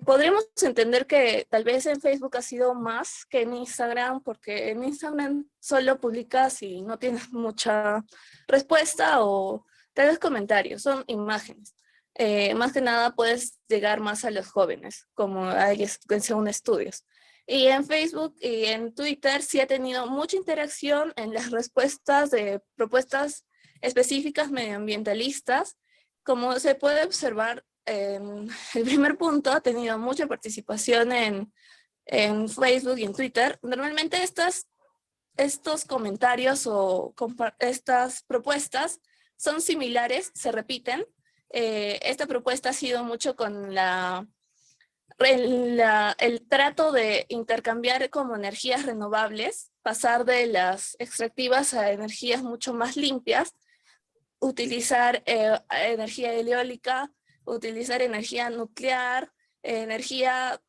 Podríamos entender que tal vez en Facebook ha sido más que en Instagram, porque en Instagram solo publicas y no tienes mucha respuesta o tal vez comentarios, son imágenes. Más que nada puedes llegar más a los jóvenes, como hay según estudios. Y en Facebook y en Twitter sí ha tenido mucha interacción en las respuestas de propuestas específicas medioambientalistas. Como se puede observar, el primer punto ha tenido mucha participación en Facebook y en Twitter. Normalmente estos comentarios o estas propuestas son similares, se repiten. Esta propuesta ha sido mucho con el trato de intercambiar como energías renovables, pasar de las extractivas a energías mucho más limpias, utilizar energía eólica, utilizar energía nuclear, energía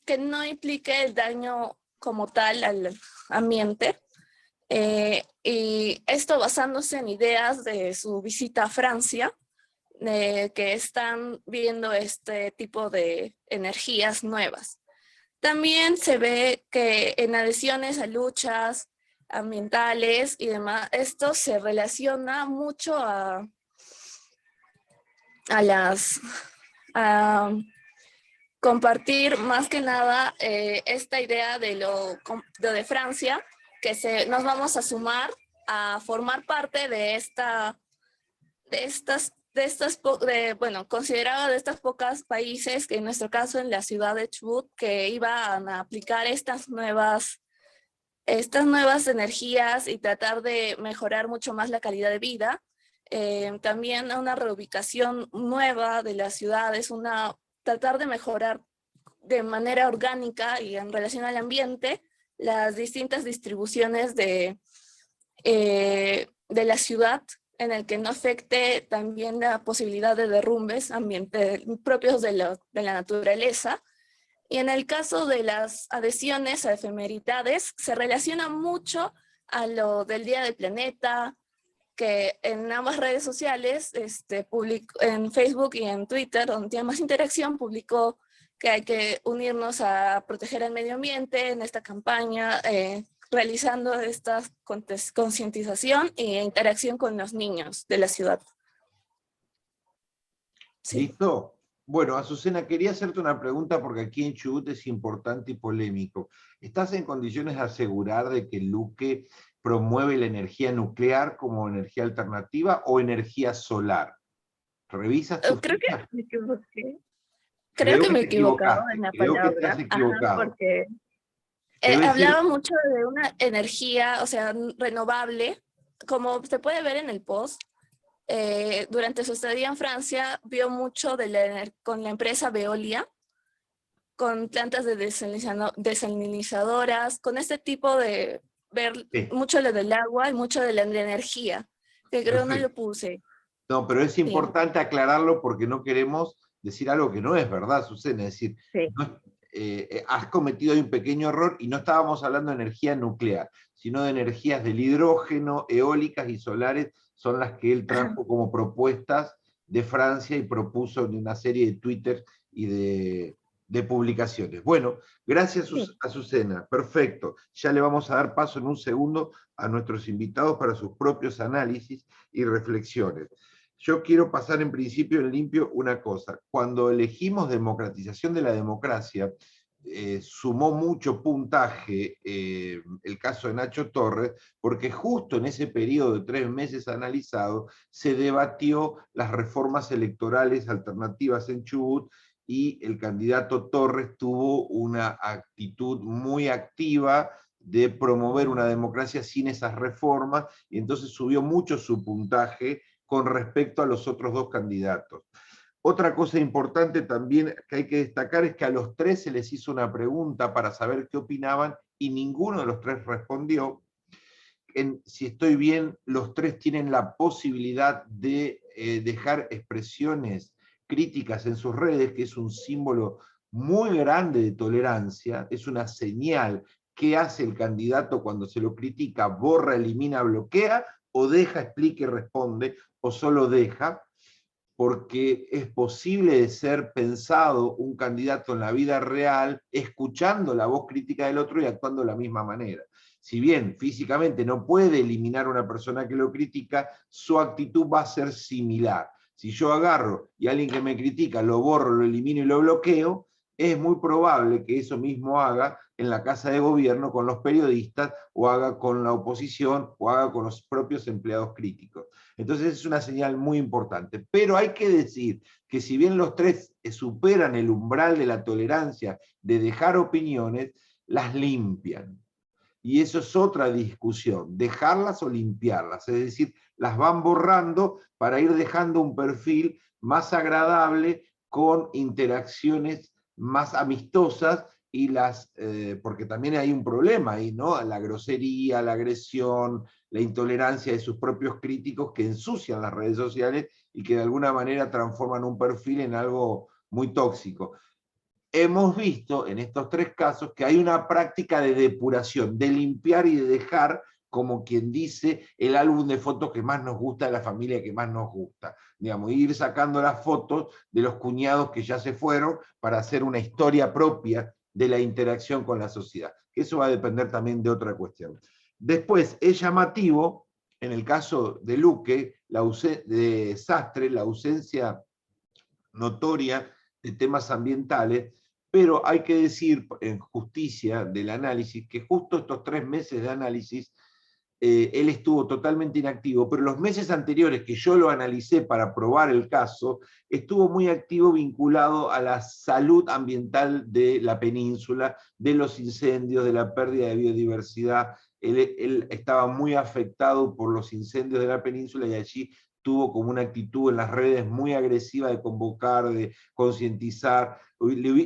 que no implique el daño como tal al ambiente. Y esto basándose en ideas de su visita a Francia, que están viendo este tipo de energías nuevas. También se ve que en adhesiones a luchas ambientales y demás, esto se relaciona mucho a compartir más que nada esta idea de Francia, que nos vamos a sumar a formar parte considerado de estas pocas países, que en nuestro caso en la ciudad de Chubut, que iban a aplicar estas nuevas energías y tratar de mejorar mucho más la calidad de vida. También una reubicación nueva de las ciudades, tratar de mejorar de manera orgánica y en relación al ambiente las distintas distribuciones de la ciudad, en el que no afecte también la posibilidad de derrumbes propios de la naturaleza. Y en el caso de las adhesiones a efemeridades, se relaciona mucho a lo del Día del Planeta, que en ambas redes sociales, en Facebook y en Twitter, donde tiene más interacción, publicó que hay que unirnos a proteger el medio ambiente en esta campaña, realizando esta concientización e interacción con los niños de la ciudad. Sí. ¿Listo? Bueno, Azucena, quería hacerte una pregunta porque aquí en Chubut es importante y polémico. ¿Estás en condiciones de asegurar de que Luque promueve la energía nuclear como energía alternativa o energía solar? ¿Revisas tus Creo que fichas? me equivoqué. Creo que me he equivocado en la Creo que te palabra. has equivocado. Porque Debe ser- hablaba mucho de una energía, o sea, renovable. Como se puede ver en el post, durante su estadía en Francia vio mucho con la empresa Veolia, con plantas de desalinizadoras, con este tipo de ver Sí. mucho lo del agua y mucho de la energía, que creo no lo Perfecto. puse. No, pero es Sí. importante aclararlo porque no queremos decir algo que no es verdad, Azucena. Es decir, Sí. has cometido ahí un pequeño error y no estábamos hablando de energía nuclear, sino de energías del hidrógeno, eólicas y solares, son las que él trajo como propuestas de Francia y propuso en una serie de Twitter y de publicaciones. Bueno, gracias Sí. Azucena, perfecto. Ya le vamos a dar paso en un segundo a nuestros invitados para sus propios análisis y reflexiones. Yo quiero pasar en principio en limpio una cosa. Cuando elegimos democratización de la democracia, sumó mucho puntaje el caso de Nacho Torres, porque justo en ese periodo de 3 meses analizado, se debatió las reformas electorales alternativas en Chubut, y el candidato Torres tuvo una actitud muy activa de promover una democracia sin esas reformas, y entonces subió mucho su puntaje con respecto a los otros 2 candidatos. Otra cosa importante también que hay que destacar es que a los 3 se les hizo una pregunta para saber qué opinaban y ninguno de los 3 respondió. Si estoy bien, los 3 tienen la posibilidad de dejar expresiones críticas en sus redes, que es un símbolo muy grande de tolerancia, es una señal. ¿Qué hace el candidato cuando se lo critica? ¿Borra, elimina, bloquea? ¿O deja, explica y responde? ¿O solo deja? Porque es posible de ser pensado un candidato en la vida real escuchando la voz crítica del otro y actuando de la misma manera. Si bien físicamente no puede eliminar a una persona que lo critica, su actitud va a ser similar. Si yo agarro y alguien que me critica lo borro, lo elimino y lo bloqueo, es muy probable que eso mismo haga en la Casa de Gobierno con los periodistas, o haga con la oposición, o haga con los propios empleados críticos. Entonces es una señal muy importante. Pero hay que decir que si bien los 3 superan el umbral de la tolerancia de dejar opiniones, las limpian. Y eso es otra discusión, dejarlas o limpiarlas. Es decir, las van borrando para ir dejando un perfil más agradable, con interacciones más amistosas, y porque también hay un problema ahí, ¿no? La grosería, la agresión, la intolerancia de sus propios críticos, que ensucian las redes sociales y que de alguna manera transforman un perfil en algo muy tóxico. Hemos visto en estos 3 casos que hay una práctica de depuración, de limpiar y de dejar, como quien dice, el álbum de fotos que más nos gusta de la familia que más nos gusta. Digamos, ir sacando las fotos de los cuñados que ya se fueron para hacer una historia propia de la interacción con la sociedad. Eso va a depender también de otra cuestión. Después, es llamativo, en el caso de Luque, de Sastre, la ausencia notoria de temas ambientales, pero hay que decir, en justicia del análisis, que justo estos 3 meses de análisis, él estuvo totalmente inactivo, pero los meses anteriores que yo lo analicé para probar el caso, estuvo muy activo, vinculado a la salud ambiental de la península, de los incendios, de la pérdida de biodiversidad. Él estaba muy afectado por los incendios de la península, y allí tuvo como una actitud en las redes muy agresiva de convocar, de concientizar.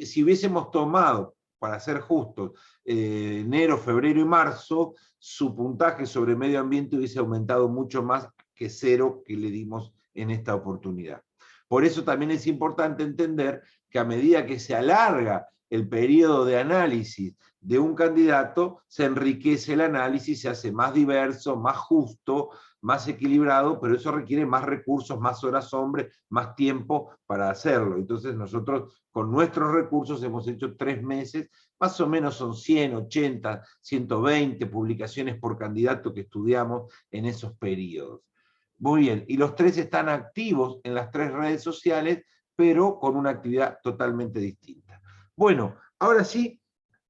Si hubiésemos tomado, para ser justos, enero, febrero y marzo, su puntaje sobre medio ambiente hubiese aumentado mucho más que 0 que le dimos en esta oportunidad. Por eso también es importante entender que a medida que se alarga el periodo de análisis de un candidato, se enriquece el análisis, se hace más diverso, más justo, más equilibrado, pero eso requiere más recursos, más horas hombre, más tiempo para hacerlo. Entonces nosotros con nuestros recursos hemos hecho 3 meses, más o menos son 100, 80, 120 publicaciones por candidato que estudiamos en esos periodos. Muy bien, y los 3 están activos en las 3 redes sociales, pero con una actividad totalmente distinta. Bueno, ahora sí,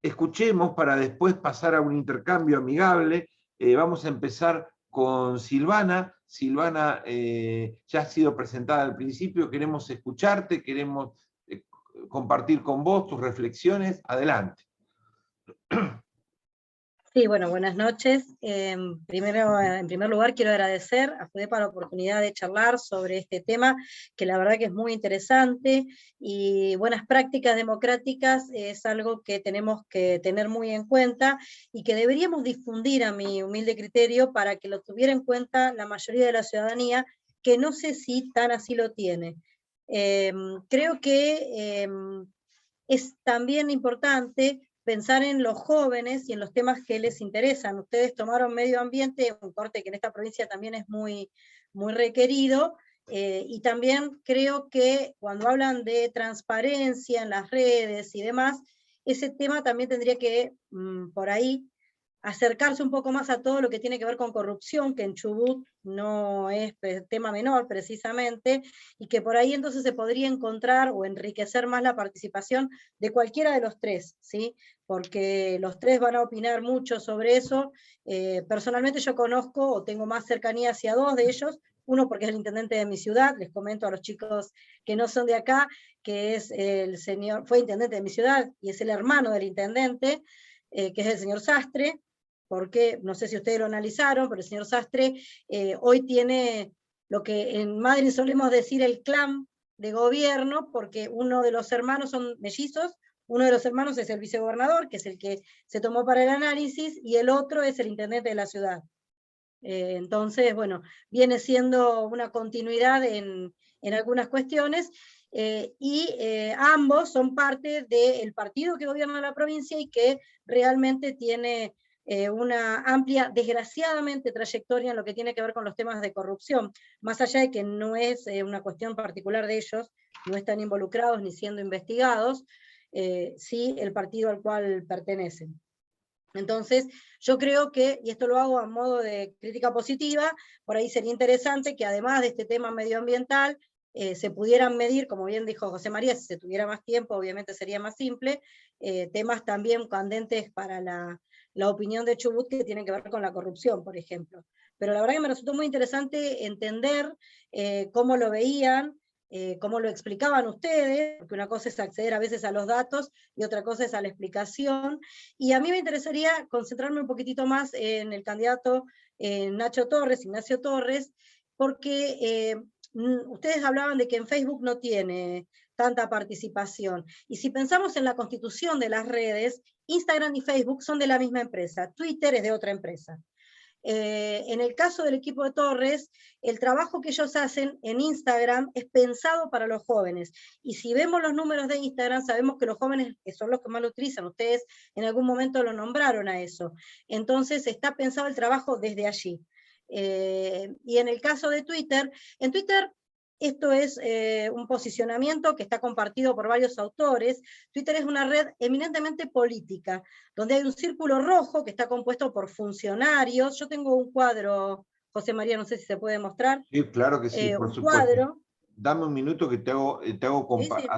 escuchemos para después pasar a un intercambio amigable. Vamos a empezar con Silvana. Silvana ya ha sido presentada al principio, queremos escucharte, queremos compartir con vos tus reflexiones. Adelante. Sí, bueno, buenas noches. En primer lugar, quiero agradecer a FUDEPA la oportunidad de charlar sobre este tema, que la verdad que es muy interesante, y buenas prácticas democráticas es algo que tenemos que tener muy en cuenta, y que deberíamos difundir, a mi humilde criterio, para que lo tuviera en cuenta la mayoría de la ciudadanía, que no sé si tan así lo tiene. Creo que es también importante pensar en los jóvenes y en los temas que les interesan. Ustedes tomaron medio ambiente, un corte que en esta provincia también es muy, muy requerido, y también creo que cuando hablan de transparencia en las redes y demás, ese tema también tendría que, por ahí, acercarse un poco más a todo lo que tiene que ver con corrupción, que en Chubut no es tema menor precisamente, y que por ahí entonces se podría encontrar o enriquecer más la participación de cualquiera de los 3, ¿sí? Porque los 3 van a opinar mucho sobre eso. Personalmente yo conozco o tengo más cercanía hacia 2 de ellos, uno porque es el intendente de mi ciudad, les comento a los chicos que no son de acá, que es el señor, fue intendente de mi ciudad y es el hermano del intendente, que es el señor Sastre, porque no sé si ustedes lo analizaron, pero el señor Sastre hoy tiene lo que en Madrid solemos decir el clan de gobierno, porque uno de los hermanos son mellizos, uno de los hermanos es el vicegobernador, que es el que se tomó para el análisis, y el otro es el intendente de la ciudad. Entonces, bueno, viene siendo una continuidad en algunas cuestiones, ambos son parte del partido que gobierna la provincia y que realmente tiene una amplia, desgraciadamente, trayectoria en lo que tiene que ver con los temas de corrupción, más allá de que no es una cuestión particular de ellos, no están involucrados ni siendo investigados, sí el partido al cual pertenecen. Entonces, yo creo que, y esto lo hago a modo de crítica positiva, por ahí sería interesante que además de este tema medioambiental, se pudieran medir, como bien dijo José María, si se tuviera más tiempo, obviamente sería más simple, temas también candentes para la opinión de Chubut que tienen que ver con la corrupción, por ejemplo. Pero la verdad que me resultó muy interesante entender cómo lo veían, cómo lo explicaban ustedes, porque una cosa es acceder a veces a los datos y otra cosa es a la explicación, y a mí me interesaría concentrarme un poquitito más en el candidato Nacho Torres, Ignacio Torres, porque ustedes hablaban de que en Facebook no tiene tanta participación, y si pensamos en la constitución de las redes, Instagram y Facebook son de la misma empresa, Twitter es de otra empresa. En el caso del equipo de Torres, el trabajo que ellos hacen en Instagram es pensado para los jóvenes, y si vemos los números de Instagram, sabemos que los jóvenes son los que más lo utilizan, ustedes en algún momento lo nombraron a eso, entonces está pensado el trabajo desde allí. Y en el caso de Twitter, en Twitter esto es un posicionamiento que está compartido por varios autores. Twitter es una red eminentemente política, donde hay un círculo rojo que está compuesto por funcionarios. Yo tengo un cuadro, José María, no sé si se puede mostrar. Sí, claro que sí, por un supuesto. Cuadro. Dame un minuto que te hago Sí, sí,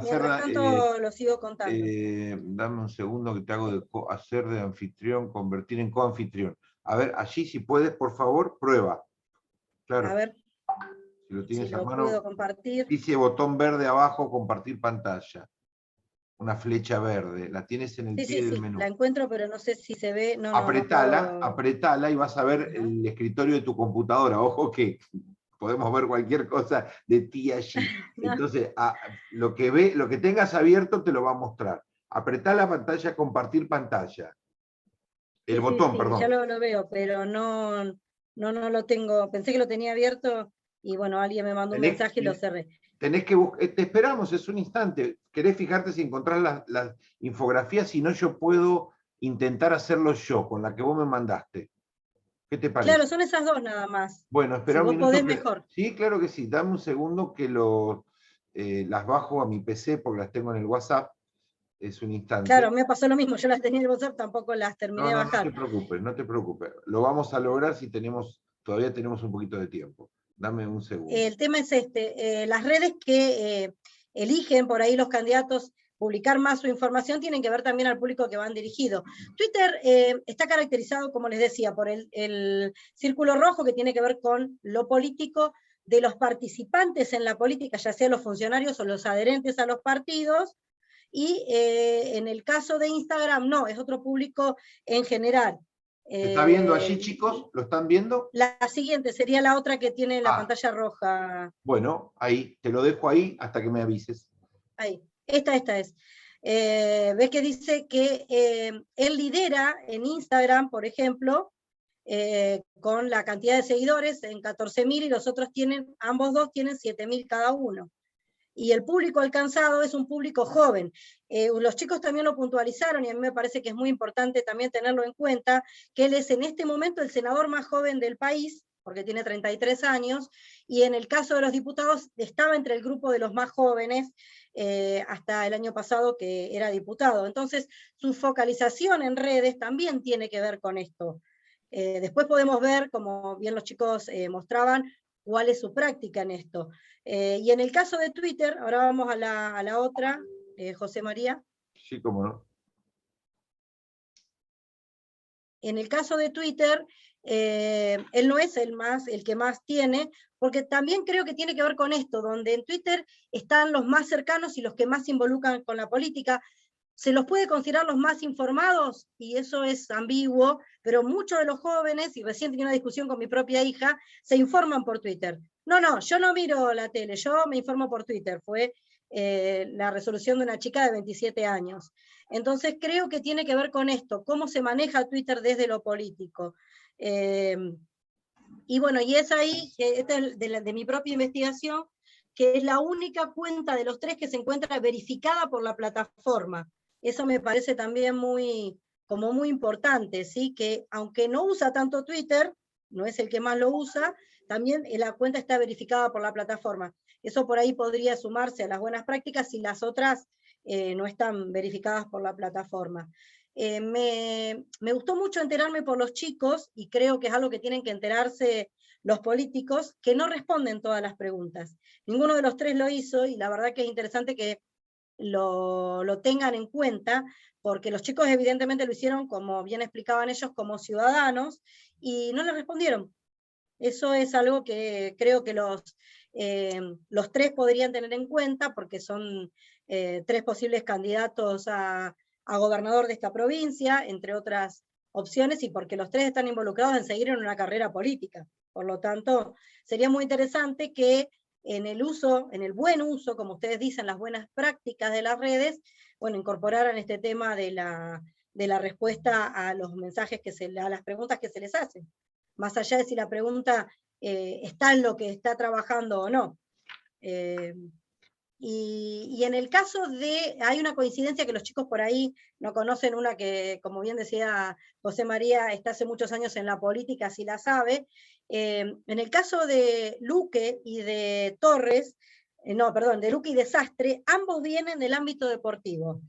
mientras tanto lo sigo contando. Dame un segundo que te hago de hacer de anfitrión, convertir en coanfitrión. A ver, allí si puedes, por favor, prueba. Claro. A ver si lo tienes si a lo mano, puedo compartir. dice botón verde abajo, compartir pantalla. Una flecha verde, la tienes en el pie del menú. La encuentro, pero no sé si se ve. No, apretala, no apretala y vas a ver el escritorio de tu computadora. Ojo que podemos ver cualquier cosa de ti allí. No. Entonces, lo que tengas abierto te lo va a mostrar. Apretá la pantalla, compartir pantalla. El botón, perdón. Ya lo veo, pero no lo tengo. Pensé que lo tenía abierto y bueno, alguien me mandó un mensaje y lo cerré. Tenés que te esperamos, es un instante. ¿Querés fijarte si encontrás las infografías? Si no, yo puedo intentar hacerlo yo, con la que vos me mandaste. ¿Qué te parece? Claro, son esas dos nada más. Bueno, espera Si un vos minuto. podés, mejor. Sí, claro que sí. Dame un segundo que las bajo a mi PC porque las tengo en el WhatsApp. Es un instante. Claro, me pasó lo mismo, yo las tenía en el WhatsApp, tampoco las terminé de No bajar. te preocupes, no te preocupes. Lo vamos a lograr si todavía tenemos un poquito de tiempo. Dame un segundo. El tema es las redes que eligen por ahí los candidatos publicar más su información tienen que ver también al público que van dirigido. Twitter está caracterizado, como les decía, por el círculo rojo que tiene que ver con lo político de los participantes en la política, ya sea los funcionarios o los adherentes a los partidos, y en el caso de Instagram no, es otro público en general. ¿Se está viendo allí, chicos? ¿Lo están viendo? La siguiente sería la otra que tiene la pantalla roja. Bueno, ahí, te lo dejo ahí hasta que me avises. Ahí, esta es. Ves que dice que él lidera en Instagram, por ejemplo, con la cantidad de seguidores en 14.000 y los otros ambos dos tienen 7.000 cada uno. Y el público alcanzado es un público joven. Los chicos también lo puntualizaron y a mí me parece que es muy importante también tenerlo en cuenta, que él es en este momento el senador más joven del país, porque tiene 33 años, y en el caso de los diputados estaba entre el grupo de los más jóvenes hasta el año pasado que era diputado. Entonces, su focalización en redes también tiene que ver con esto. Después podemos ver, como bien los chicos mostraban, cuál es su práctica en esto. Y en el caso de Twitter, ahora vamos a la otra, José María. Sí, cómo no. En el caso de Twitter, él no es el que más tiene, porque también creo que tiene que ver con esto, donde en Twitter están los más cercanos y los que más se involucran con la política. Se los puede considerar los más informados, y eso es ambiguo, pero muchos de los jóvenes, y recién tenía una discusión con mi propia hija, se informan por Twitter. No, yo no miro la tele, yo me informo por Twitter. Fue la resolución de una chica de 27 años. Entonces creo que tiene que ver con esto, cómo se maneja Twitter desde lo político. Y bueno, y es ahí, esta es de mi propia investigación, que es la única cuenta de los tres que se encuentra verificada por la plataforma. Eso me parece también muy importante, ¿sí? Que aunque no usa tanto Twitter, no es el que más lo usa, también la cuenta está verificada por la plataforma. Eso por ahí podría sumarse a las buenas prácticas si las otras no están verificadas por la plataforma. Me gustó mucho enterarme por los chicos, y creo que es algo que tienen que enterarse los políticos, que no responden todas las preguntas. Ninguno de los tres lo hizo, y la verdad que es interesante que lo tengan en cuenta, porque los chicos evidentemente lo hicieron, como bien explicaban ellos, como ciudadanos, y no le respondieron. Eso es algo que creo que los tres podrían tener en cuenta, porque son tres posibles candidatos a gobernador de esta provincia, entre otras opciones, y porque los tres están involucrados en seguir en una carrera política. Por lo tanto, sería muy interesante que en el buen uso, como ustedes dicen, las buenas prácticas de las redes, bueno, incorporaran este tema de la respuesta a los mensajes a las preguntas que se les hacen, más allá de si la pregunta está en lo que está trabajando o no. Y en el caso hay una coincidencia que los chicos por ahí no conocen, una que, como bien decía José María, está hace muchos años en la política, si la sabe. En el caso de Luque y de Torres, de Luque y de Sastre, ambos vienen del ámbito deportivo.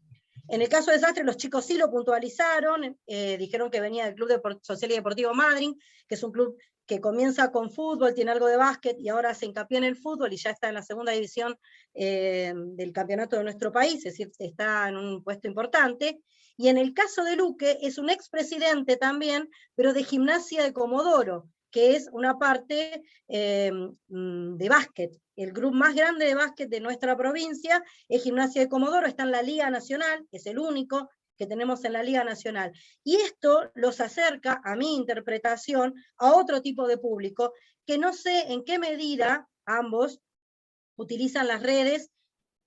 En el caso de Sastre, los chicos sí lo puntualizaron, dijeron que venía del Club Social y Deportivo Madryn, que es un club que comienza con fútbol, tiene algo de básquet, y ahora se hincapié en el fútbol, y ya está en la segunda división del campeonato de nuestro país, es decir, está en un puesto importante. Y en el caso de Luque, es un expresidente también, pero de Gimnasia de Comodoro, que es una parte de básquet. El grupo más grande de básquet de nuestra provincia es Gimnasia de Comodoro, está en la Liga Nacional, es el único que tenemos en la Liga Nacional. Y esto los acerca, a mi interpretación, a otro tipo de público, que no sé en qué medida ambos utilizan las redes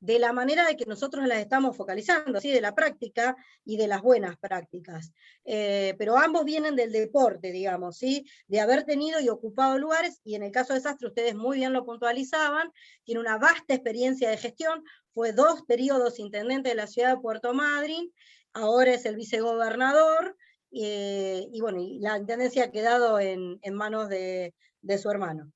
de la manera de que nosotros las estamos focalizando, ¿sí? De la práctica y de las buenas prácticas. Pero ambos vienen del deporte, digamos, ¿sí? De haber tenido y ocupado lugares, y en el caso de Sastre, ustedes muy bien lo puntualizaban, tiene una vasta experiencia de gestión, fue 2 periodos intendente de la ciudad de Puerto Madryn, ahora es el vicegobernador, y bueno, y la intendencia ha quedado en manos de su hermano.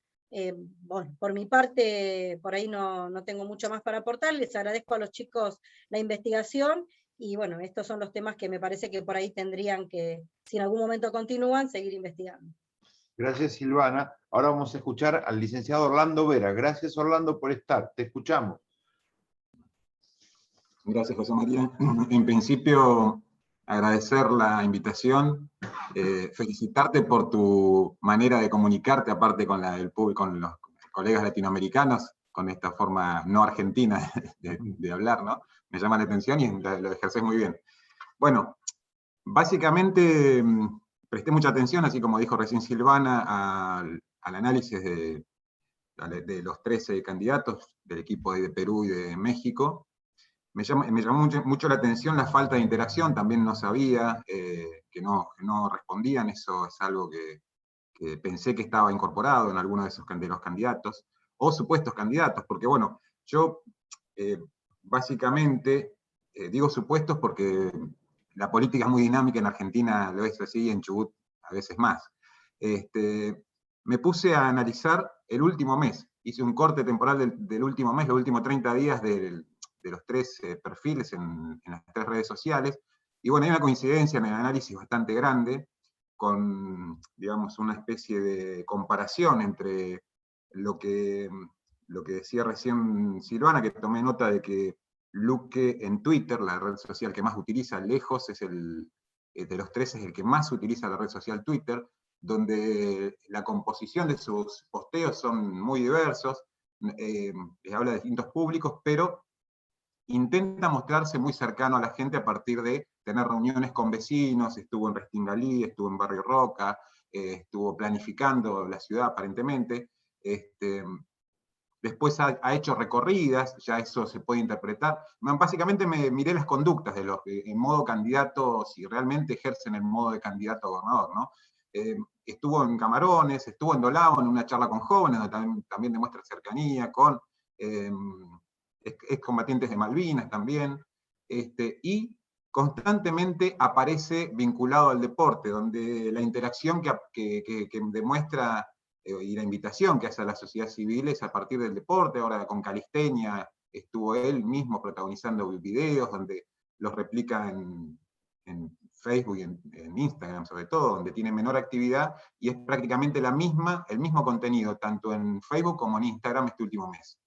Bueno, por mi parte, por ahí no tengo mucho más para aportar. Les agradezco a los chicos la investigación, y bueno, estos son los temas que me parece que por ahí tendrían que, si en algún momento continúan, seguir investigando. Gracias, Silvana. Ahora vamos a escuchar al licenciado Orlando Vera. Gracias, Orlando, por estar. Te escuchamos. Gracias, José María. En principio, agradecer la invitación, felicitarte por tu manera de comunicarte, aparte con con los colegas latinoamericanos, con esta forma no argentina de hablar, ¿no? Me llama la atención y lo ejercés muy bien. Bueno, básicamente presté mucha atención, así como dijo recién Silvana, al análisis de los 13 candidatos del equipo de Perú y de México. Me llamó mucho la atención la falta de interacción, también no sabía que no respondían, eso es algo que pensé que estaba incorporado en alguno de los candidatos, o supuestos candidatos, porque bueno, yo básicamente digo supuestos porque la política es muy dinámica en Argentina, lo es así, en Chubut a veces más. Me puse a analizar el último mes, hice un corte temporal del último mes, los últimos 30 días de los 3 perfiles en las 3 redes sociales, y bueno, hay una coincidencia en el análisis bastante grande, con, digamos, una especie de comparación entre lo que decía recién Silvana, que tomé nota de que Luque en Twitter, la red social que más utiliza, lejos es de los 3 es el que más utiliza la red social Twitter, donde la composición de sus posteos son muy diversos, les habla de distintos públicos, pero intenta mostrarse muy cercano a la gente a partir de tener reuniones con vecinos, estuvo en Restingalí, estuvo en Barrio Roca, estuvo planificando la ciudad aparentemente, después ha hecho recorridas, ya eso se puede interpretar. Básicamente me miré las conductas de los en modo candidato, si realmente ejercen el modo de candidato a gobernador, ¿no? Estuvo en Camarones, estuvo en Dolao en una charla con jóvenes, donde también demuestra cercanía con excombatientes de Malvinas también, y constantemente aparece vinculado al deporte, donde la interacción que demuestra y la invitación que hace a la sociedad civil es a partir del deporte. Ahora con Calistenia estuvo él mismo protagonizando videos donde los replica en Facebook y en Instagram sobre todo, donde tiene menor actividad, y es prácticamente el mismo contenido, tanto en Facebook como en Instagram este último mes.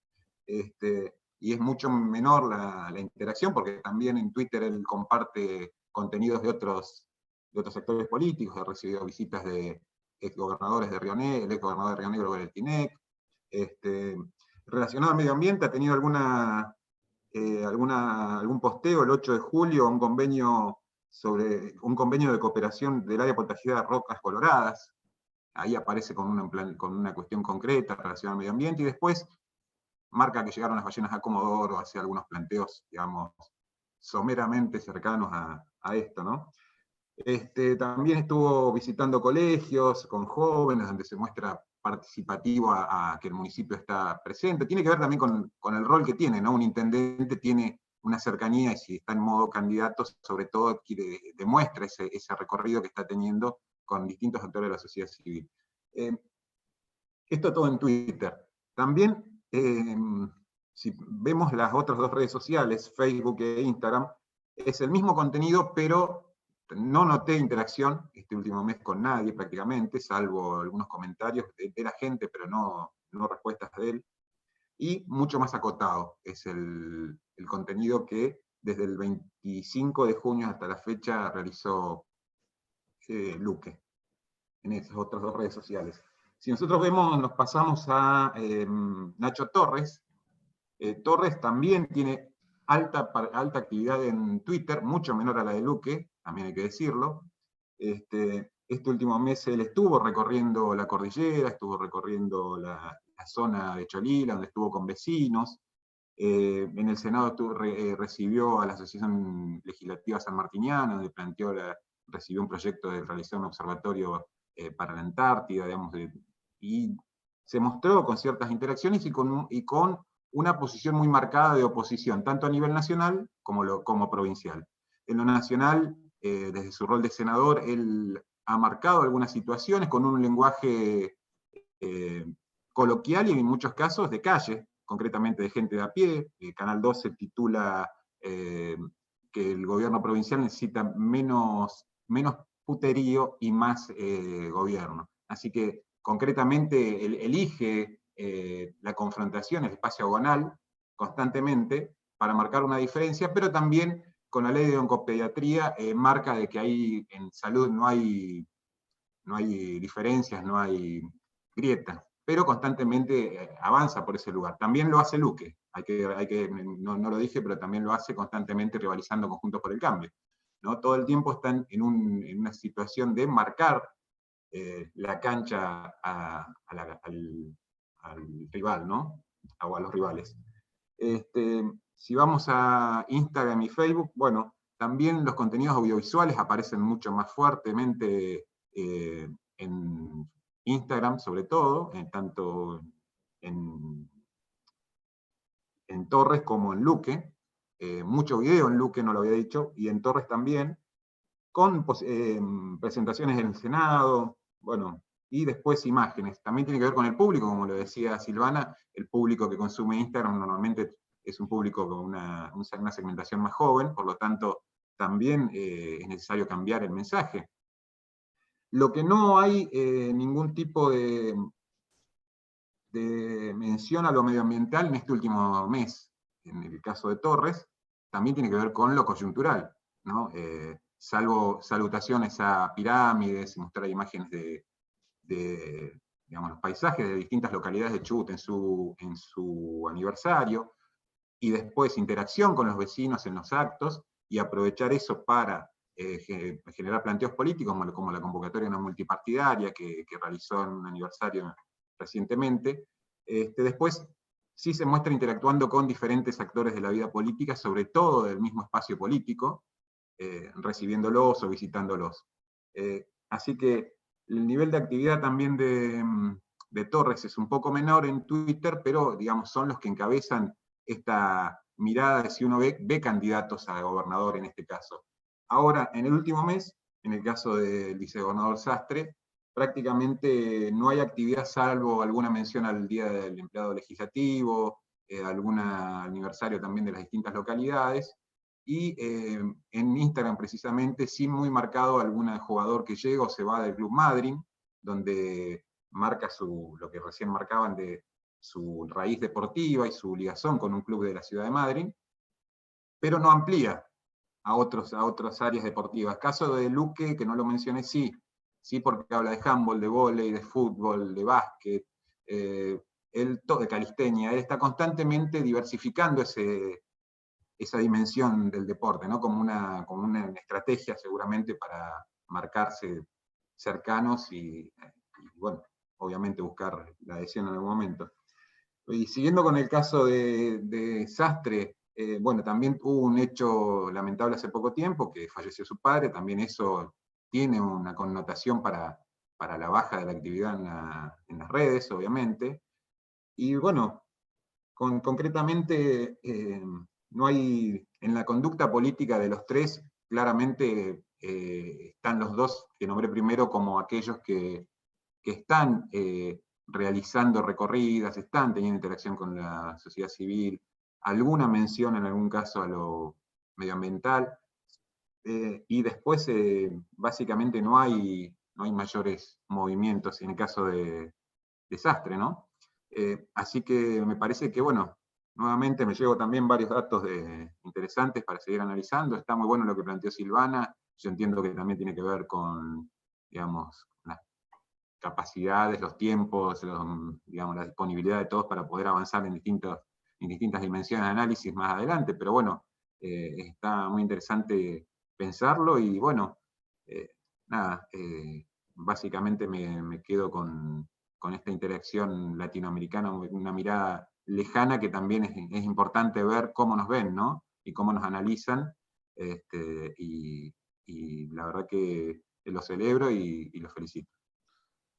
Y es mucho menor la interacción, porque también en Twitter él comparte contenidos de otros sectores políticos, ha recibido visitas de exgobernadores de Río Negro, el exgobernador de Río Negro, Bertinec. Relacionado al medio ambiente, ha tenido algún posteo el 8 de julio, un convenio de cooperación del área protegida de Rocas Coloradas. Ahí aparece con una cuestión concreta relacionada al medio ambiente, y después marca que llegaron las ballenas a Comodoro, hace algunos planteos, digamos, someramente cercanos a esto, ¿no? También estuvo visitando colegios con jóvenes, donde se muestra participativo a que el municipio está presente. Tiene que ver también con el rol que tiene, ¿no? Un intendente tiene una cercanía, y si está en modo candidato, sobre todo demuestra ese recorrido que está teniendo con distintos actores de la sociedad civil. Esto todo en Twitter. También, si vemos las otras 2 redes sociales, Facebook e Instagram, es el mismo contenido, pero no noté interacción este último mes con nadie prácticamente, salvo algunos comentarios de la gente, pero no respuestas de él. Y mucho más acotado es el contenido que desde el 25 de junio hasta la fecha realizó Luque en esas otras 2 redes sociales. Si nosotros nos pasamos a Nacho Torres, Torres también tiene alta actividad en Twitter, mucho menor a la de Luque, también hay que decirlo. Este último mes él estuvo recorriendo la cordillera, estuvo recorriendo la zona de Cholila, donde estuvo con vecinos. En el Senado recibió a la Asociación Legislativa Sanmartiniana, donde recibió un proyecto de realizar un observatorio para la Antártida, digamos, y se mostró con ciertas interacciones y con una posición muy marcada de oposición, tanto a nivel nacional como provincial. En lo nacional, desde su rol de senador, él ha marcado algunas situaciones con un lenguaje coloquial y en muchos casos de calle, concretamente de gente de a pie. Canal 12 titula que el gobierno provincial necesita menos puterío y más gobierno. Así que concretamente elige la confrontación, el espacio agonal, constantemente, para marcar una diferencia, pero también con la ley de oncopediatría marca de que ahí en salud no hay diferencias, no hay grietas, pero constantemente avanza por ese lugar. También lo hace Luque, no lo dije, pero también lo hace constantemente rivalizando con Juntos por el Cambio, ¿no? Todo el tiempo están en una situación de marcar la cancha al rival, ¿no? O a los rivales. Si vamos a Instagram y Facebook, bueno, también los contenidos audiovisuales aparecen mucho más fuertemente en Instagram, sobre todo, tanto en Torres como en Luque. Mucho video en Luque, no lo había dicho, y en Torres también, con presentaciones en el Senado, bueno, y después imágenes. También tiene que ver con el público, como lo decía Silvana, el público que consume Instagram normalmente es un público con una segmentación más joven, por lo tanto también es necesario cambiar el mensaje. Lo que no hay ningún tipo de mención a lo medioambiental en este último mes, en el caso de Torres, también tiene que ver con lo coyuntural, ¿no? Salvo salutaciones a pirámides, y mostrar imágenes de digamos, los paisajes de distintas localidades de Chubut en su aniversario, y después interacción con los vecinos en los actos, y aprovechar eso para generar planteos políticos, como la convocatoria una multipartidaria que realizó en un aniversario recientemente. Después sí se muestra interactuando con diferentes actores de la vida política, sobre todo del mismo espacio político, recibiéndolos o visitándolos. Así que el nivel de actividad también de Torres es un poco menor en Twitter, pero digamos son los que encabezan esta mirada de si uno ve candidatos a gobernador en este caso. Ahora, en el último mes, en el caso del vicegobernador Sastre, prácticamente no hay actividad salvo alguna mención al Día del Empleado Legislativo, algún aniversario también de las distintas localidades, y en Instagram precisamente sí muy marcado algún jugador que llega o se va del Club Madryn, donde marca lo que recién marcaban de su raíz deportiva y su ligación con un club de la ciudad de Madryn, pero no amplía a otras áreas deportivas. Caso de Luque, que no lo mencioné, sí porque habla de handball, de vóley, de fútbol, de básquet, de calistenia. Él está constantemente diversificando esa dimensión del deporte, ¿no? como una estrategia seguramente para marcarse cercanos y bueno, obviamente buscar la adhesión en algún momento. Y siguiendo con el caso de Sastre, bueno, también hubo un hecho lamentable hace poco tiempo, que falleció su padre, también eso tiene una connotación para la baja de la actividad en las redes, obviamente. Y bueno, concretamente, no hay, en la conducta política de los tres, claramente están los dos que nombré primero como aquellos que están realizando recorridas, están teniendo interacción con la sociedad civil, alguna mención en algún caso a lo medioambiental, y después básicamente no hay mayores movimientos en el caso de Sastre, ¿no? Así que me parece que, bueno, nuevamente me llevo también varios datos interesantes para seguir analizando. Está muy bueno lo que planteó Silvana, yo entiendo que también tiene que ver con, digamos, las capacidades, los tiempos, digamos, la disponibilidad de todos para poder avanzar en distintas dimensiones de análisis más adelante, pero bueno, está muy interesante pensarlo y bueno, nada, básicamente me quedo con esta interacción latinoamericana, una mirada lejana que también es importante ver cómo nos ven, ¿no? Y cómo nos analizan, y la verdad que lo celebro y lo felicito.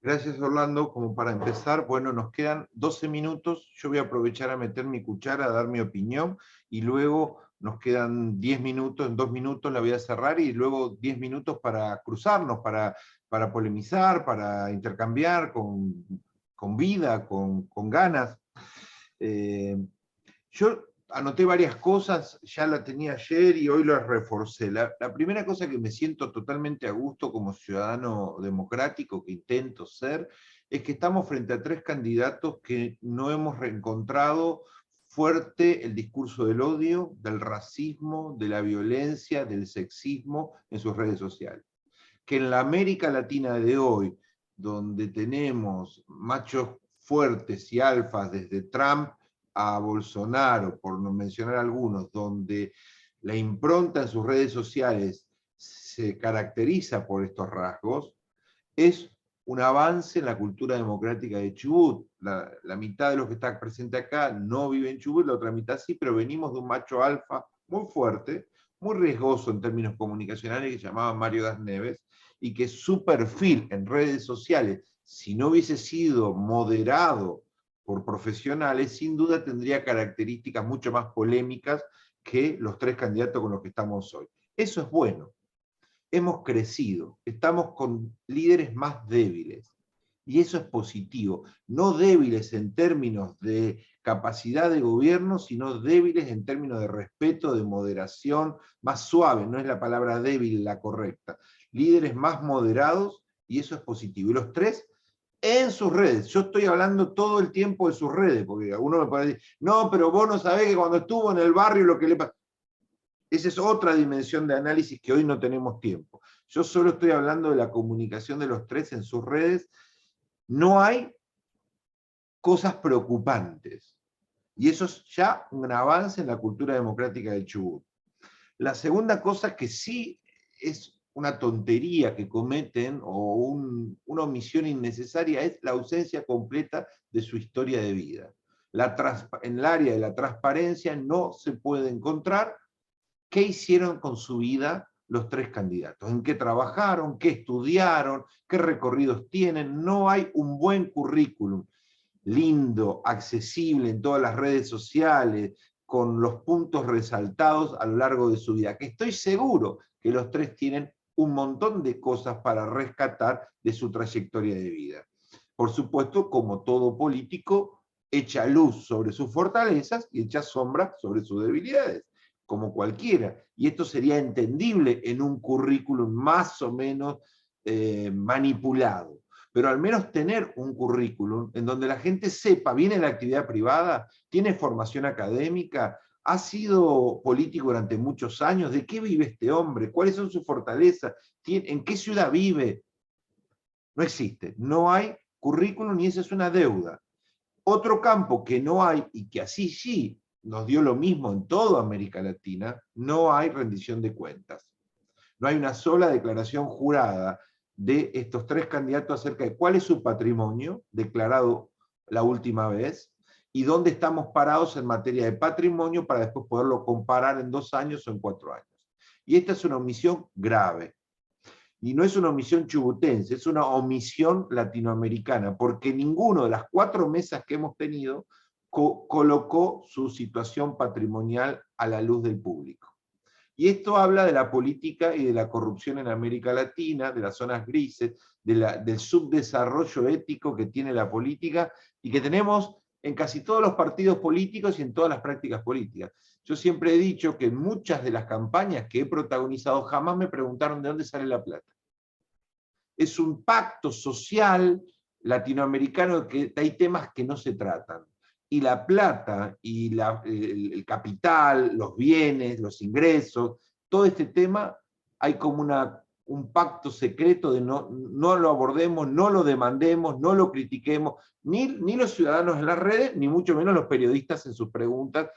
Gracias, Orlando. Como para empezar, bueno, nos quedan 12 minutos. Yo voy a aprovechar a meter mi cuchara, a dar mi opinión, y luego nos quedan 10 minutos, en 2 minutos la voy a cerrar y luego 10 minutos para cruzarnos, para polemizar, para intercambiar con vida, con ganas. Yo anoté varias cosas, ya la tenía ayer y hoy las reforcé. La primera cosa que me siento totalmente a gusto como ciudadano democrático que intento ser, es que estamos frente a 3 candidatos que no hemos reencontrado fuerte el discurso del odio, del racismo, de la violencia, del sexismo en sus redes sociales. Que en la América Latina de hoy, donde tenemos machos fuertes y alfas desde Trump a Bolsonaro, por no mencionar algunos, donde la impronta en sus redes sociales se caracteriza por estos rasgos, es un avance en la cultura democrática de Chubut. La mitad de los que están presentes acá no vive en Chubut, la otra mitad sí, pero venimos de un macho alfa muy fuerte, muy riesgoso en términos comunicacionales, que se llamaba Mario Das Neves, y que su perfil en redes sociales, si no hubiese sido moderado por profesionales, sin duda tendría características mucho más polémicas que los 3 candidatos con los que estamos hoy. Eso es bueno. Hemos crecido, estamos con líderes más débiles, y eso es positivo. No débiles en términos de capacidad de gobierno, sino débiles en términos de respeto, de moderación, más suave, no es la palabra débil la correcta. Líderes más moderados, y eso es positivo. Y los 3 en sus redes. Yo estoy hablando todo el tiempo de sus redes, porque alguno me puede decir, no, pero vos no sabés que cuando estuvo en el barrio lo que le pasó. Esa es otra dimensión de análisis que hoy no tenemos tiempo. Yo solo estoy hablando de la comunicación de los 3 en sus redes. No hay cosas preocupantes. Y eso es ya un avance en la cultura democrática del Chubut. La segunda cosa que sí es una tontería que cometen, o una omisión innecesaria, es la ausencia completa de su historia de vida. En el área de la transparencia no se puede encontrar qué hicieron con su vida los 3 candidatos, en qué trabajaron, qué estudiaron, qué recorridos tienen. No hay un buen currículum lindo, accesible en todas las redes sociales, con los puntos resaltados a lo largo de su vida, que estoy seguro que los 3 tienen un montón de cosas para rescatar de su trayectoria de vida. Por supuesto, como todo político, echa luz sobre sus fortalezas y echa sombra sobre sus debilidades, como cualquiera. Y esto sería entendible en un currículum más o menos manipulado. Pero al menos tener un currículum en donde la gente sepa, viene de la actividad privada, tiene formación académica, ha sido político durante muchos años, ¿de qué vive este hombre? ¿Cuáles son sus fortalezas? ¿En qué ciudad vive? No existe, no hay currículum y esa es una deuda. Otro campo que no hay, y que así sí nos dio lo mismo en toda América Latina, no hay rendición de cuentas. No hay una sola declaración jurada de estos 3 candidatos acerca de cuál es su patrimonio declarado la última vez y dónde estamos parados en materia de patrimonio para después poderlo comparar en 2 años o en 4 años. Y esta es una omisión grave. Y no es una omisión chubutense, es una omisión latinoamericana, porque ninguno de las 4 mesas que hemos tenido colocó su situación patrimonial a la luz del público. Y esto habla de la política y de la corrupción en América Latina, de las zonas grises, del subdesarrollo ético que tiene la política y que tenemos en casi todos los partidos políticos y en todas las prácticas políticas. Yo siempre he dicho que en muchas de las campañas que he protagonizado jamás me preguntaron de dónde sale la plata. Es un pacto social latinoamericano que hay temas que no se tratan. Y la plata, y el capital, los bienes, los ingresos, todo este tema, hay como un pacto secreto de no lo abordemos, no lo demandemos, no lo critiquemos, ni los ciudadanos en las redes, ni mucho menos los periodistas en sus preguntas,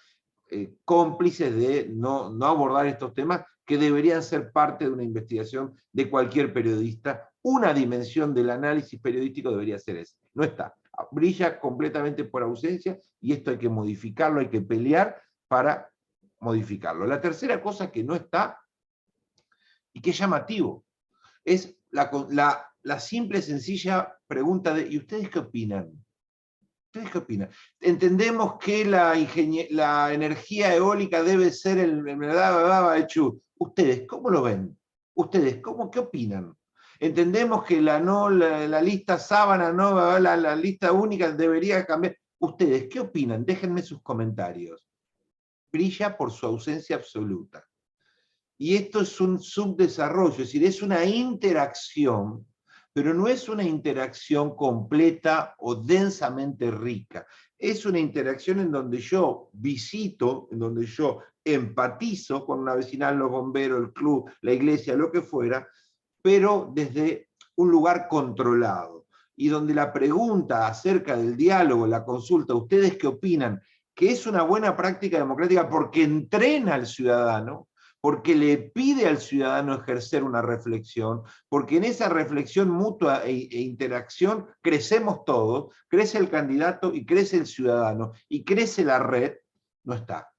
cómplices de no abordar estos temas que deberían ser parte de una investigación de cualquier periodista. Una dimensión del análisis periodístico debería ser esa. No está. Brilla completamente por ausencia y esto hay que modificarlo, hay que pelear para modificarlo. La tercera cosa que no está y que es llamativo es la simple, sencilla pregunta de ¿y ustedes qué opinan? ¿Ustedes qué opinan? Entendemos que la energía eólica debe ser ¿Ustedes cómo lo ven? ¿Ustedes qué opinan? Entendemos que la lista sábana, no, la lista única debería cambiar. ¿Ustedes qué opinan? Déjenme sus comentarios. Brilla por su ausencia absoluta. Y esto es un subdesarrollo, es decir, es una interacción, pero no es una interacción completa o densamente rica. Es una interacción en donde yo visito, en donde yo empatizo con una vecinal, los bomberos, el club, la iglesia, lo que fuera, pero desde un lugar controlado. Y donde la pregunta acerca del diálogo, la consulta, ¿ustedes qué opinan? Que es una buena práctica democrática porque entrena al ciudadano, porque le pide al ciudadano ejercer una reflexión, porque en esa reflexión mutua e interacción crecemos todos, crece el candidato y crece el ciudadano, y crece la red, no está.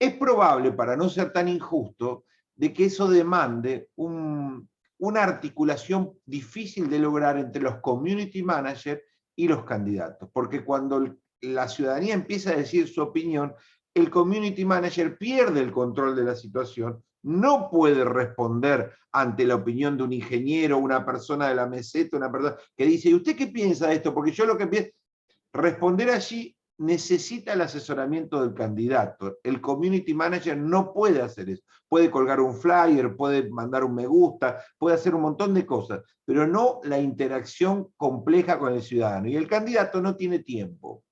Es probable, para no ser tan injusto, de que eso demande una articulación difícil de lograr entre los community managers y los candidatos, porque cuando la ciudadanía empieza a decir su opinión, el community manager pierde el control de la situación, no puede responder ante la opinión de un ingeniero, una persona de la meseta, una persona que dice, ¿y usted qué piensa de esto? Porque yo lo que pienso, responder allí necesita el asesoramiento del candidato. El community manager no puede hacer eso. Puede colgar un flyer, puede mandar un me gusta, puede hacer un montón de cosas, pero no la interacción compleja con el ciudadano. Y el candidato no tiene tiempo.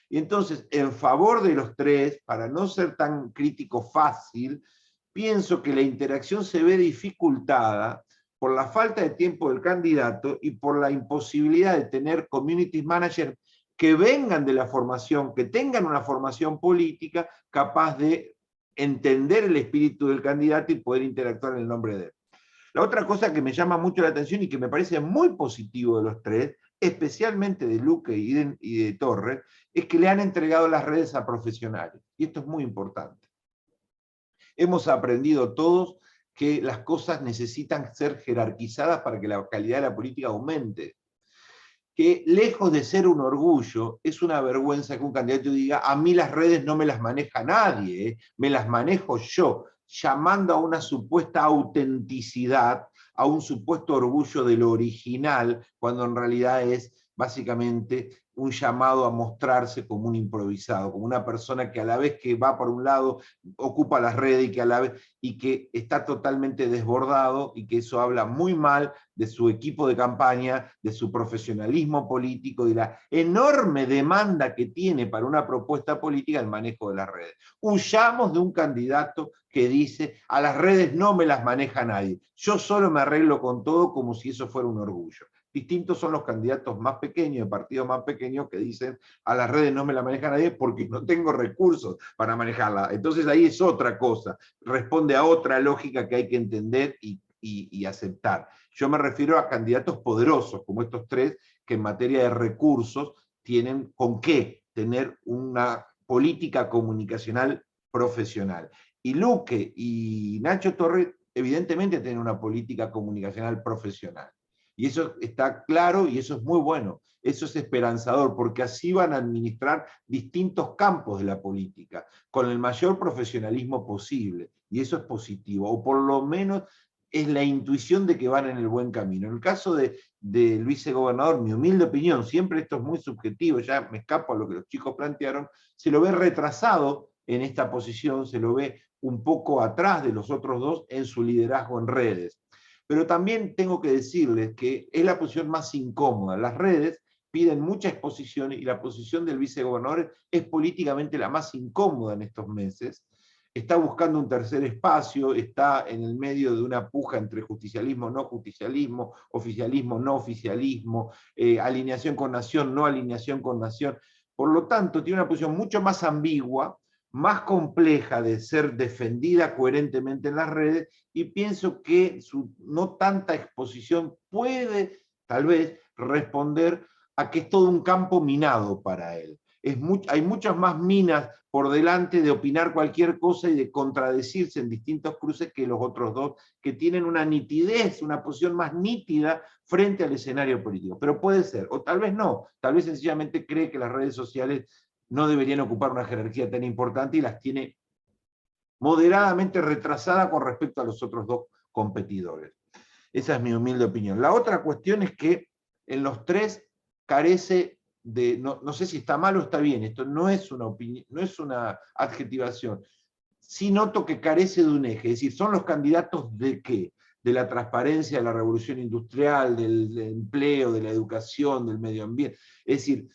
Y entonces, en favor de los tres, para no ser tan crítico fácil, pienso que la interacción se ve dificultada por la falta de tiempo del candidato y por la imposibilidad de tener community manager que vengan de la formación, que tengan una formación política capaz de entender el espíritu del candidato y poder interactuar en el nombre de él. La otra cosa que me llama mucho la atención y que me parece muy positivo de los tres, especialmente de Luque y de Torres, es que le han entregado las redes a profesionales. Y esto es muy importante. Hemos aprendido todos que las cosas necesitan ser jerarquizadas para que la calidad de la política aumente. Que lejos de ser un orgullo, es una vergüenza que un candidato diga, a mí las redes no me las maneja nadie, me las manejo yo, llamando a una supuesta autenticidad, a un supuesto orgullo de lo original, cuando en realidad es básicamente un llamado a mostrarse como un improvisado, como una persona que a la vez que va por un lado ocupa las redes y que está totalmente desbordado, y que eso habla muy mal de su equipo de campaña, de su profesionalismo político, de la enorme demanda que tiene para una propuesta política el manejo de las redes. Huyamos de un candidato que dice, a las redes no me las maneja nadie, yo solo me arreglo con todo, como si eso fuera un orgullo. Distintos son los candidatos más pequeños, de partidos más pequeños, que dicen, a las redes no me la maneja nadie porque no tengo recursos para manejarla. Entonces ahí es otra cosa, responde a otra lógica que hay que entender y aceptar. Yo me refiero a candidatos poderosos, como estos tres, que en materia de recursos tienen con qué tener una política comunicacional profesional. Y Luque y Nacho Torres evidentemente tienen una política comunicacional profesional. Y eso está claro y eso es muy bueno. Eso es esperanzador, porque así van a administrar distintos campos de la política, con el mayor profesionalismo posible. Y eso es positivo, o por lo menos es la intuición de que van en el buen camino. En el caso del vicegobernador, mi humilde opinión, siempre esto es muy subjetivo, ya me escapo a lo que los chicos plantearon, se lo ve retrasado en esta posición, se lo ve un poco atrás de los otros dos en su liderazgo en redes. Pero también tengo que decirles que es la posición más incómoda. Las redes piden mucha exposición y la posición del vicegobernador es políticamente la más incómoda en estos meses. Está buscando un tercer espacio, está en el medio de una puja entre justicialismo, no justicialismo, oficialismo, no oficialismo, alineación con nación, no alineación con nación. Por lo tanto, tiene una posición mucho más ambigua, más compleja de ser defendida coherentemente en las redes, y pienso que su no tanta exposición puede, tal vez, responder a que es todo un campo minado para él. hay muchas más minas por delante de opinar cualquier cosa y de contradecirse en distintos cruces que los otros dos, que tienen una nitidez, una posición más nítida frente al escenario político. Pero puede ser, o tal vez no, tal vez sencillamente cree que las redes sociales no deberían ocupar una jerarquía tan importante y las tiene moderadamente retrasada con respecto a los otros dos competidores. Esa es mi humilde opinión. La otra cuestión es que en los tres carece de, no sé si está mal o está bien, esto no es una opinión, no es una adjetivación, sí noto que carece de un eje, es decir, son los candidatos de qué, de la transparencia, de la revolución industrial, del empleo, de la educación, del medio ambiente, es decir,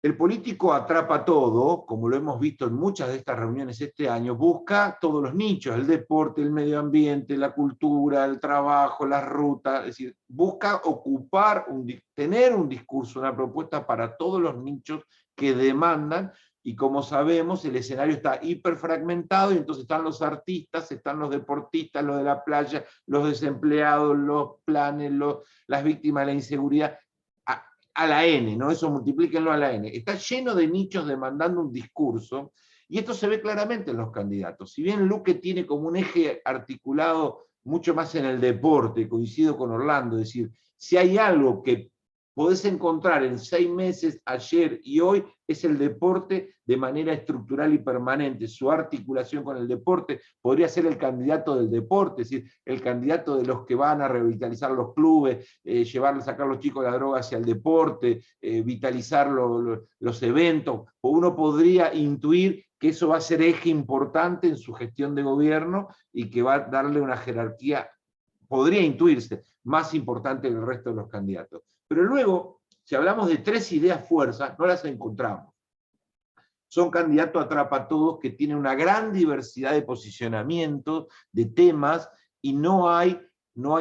el político atrapa todo, como lo hemos visto en muchas de estas reuniones este año, busca todos los nichos, el deporte, el medio ambiente, la cultura, el trabajo, las rutas, es decir, busca ocupar, tener un discurso, una propuesta para todos los nichos que demandan, y como sabemos, el escenario está hiperfragmentado, y entonces están los artistas, están los deportistas, los de la playa, los desempleados, los planes, las víctimas de la inseguridad, a la N, ¿no? Eso multiplíquenlo a la N. Está lleno de nichos demandando un discurso, y esto se ve claramente en los candidatos. Si bien Luque tiene como un eje articulado mucho más en el deporte, coincido con Orlando, es decir, si hay algo que podés encontrar en 6 meses, ayer y hoy, es el deporte de manera estructural y permanente. Su articulación con el deporte podría ser el candidato del deporte, es decir, el candidato de los que van a revitalizar los clubes, sacar a los chicos de la droga hacia el deporte, vitalizar los eventos. O uno podría intuir que eso va a ser eje importante en su gestión de gobierno y que va a darle una jerarquía, podría intuirse, más importante que el resto de los candidatos. Pero luego, si hablamos de 3 ideas fuerzas, no las encontramos. Son candidatos atrapa todos que tienen una gran diversidad de posicionamientos, de temas, y no hay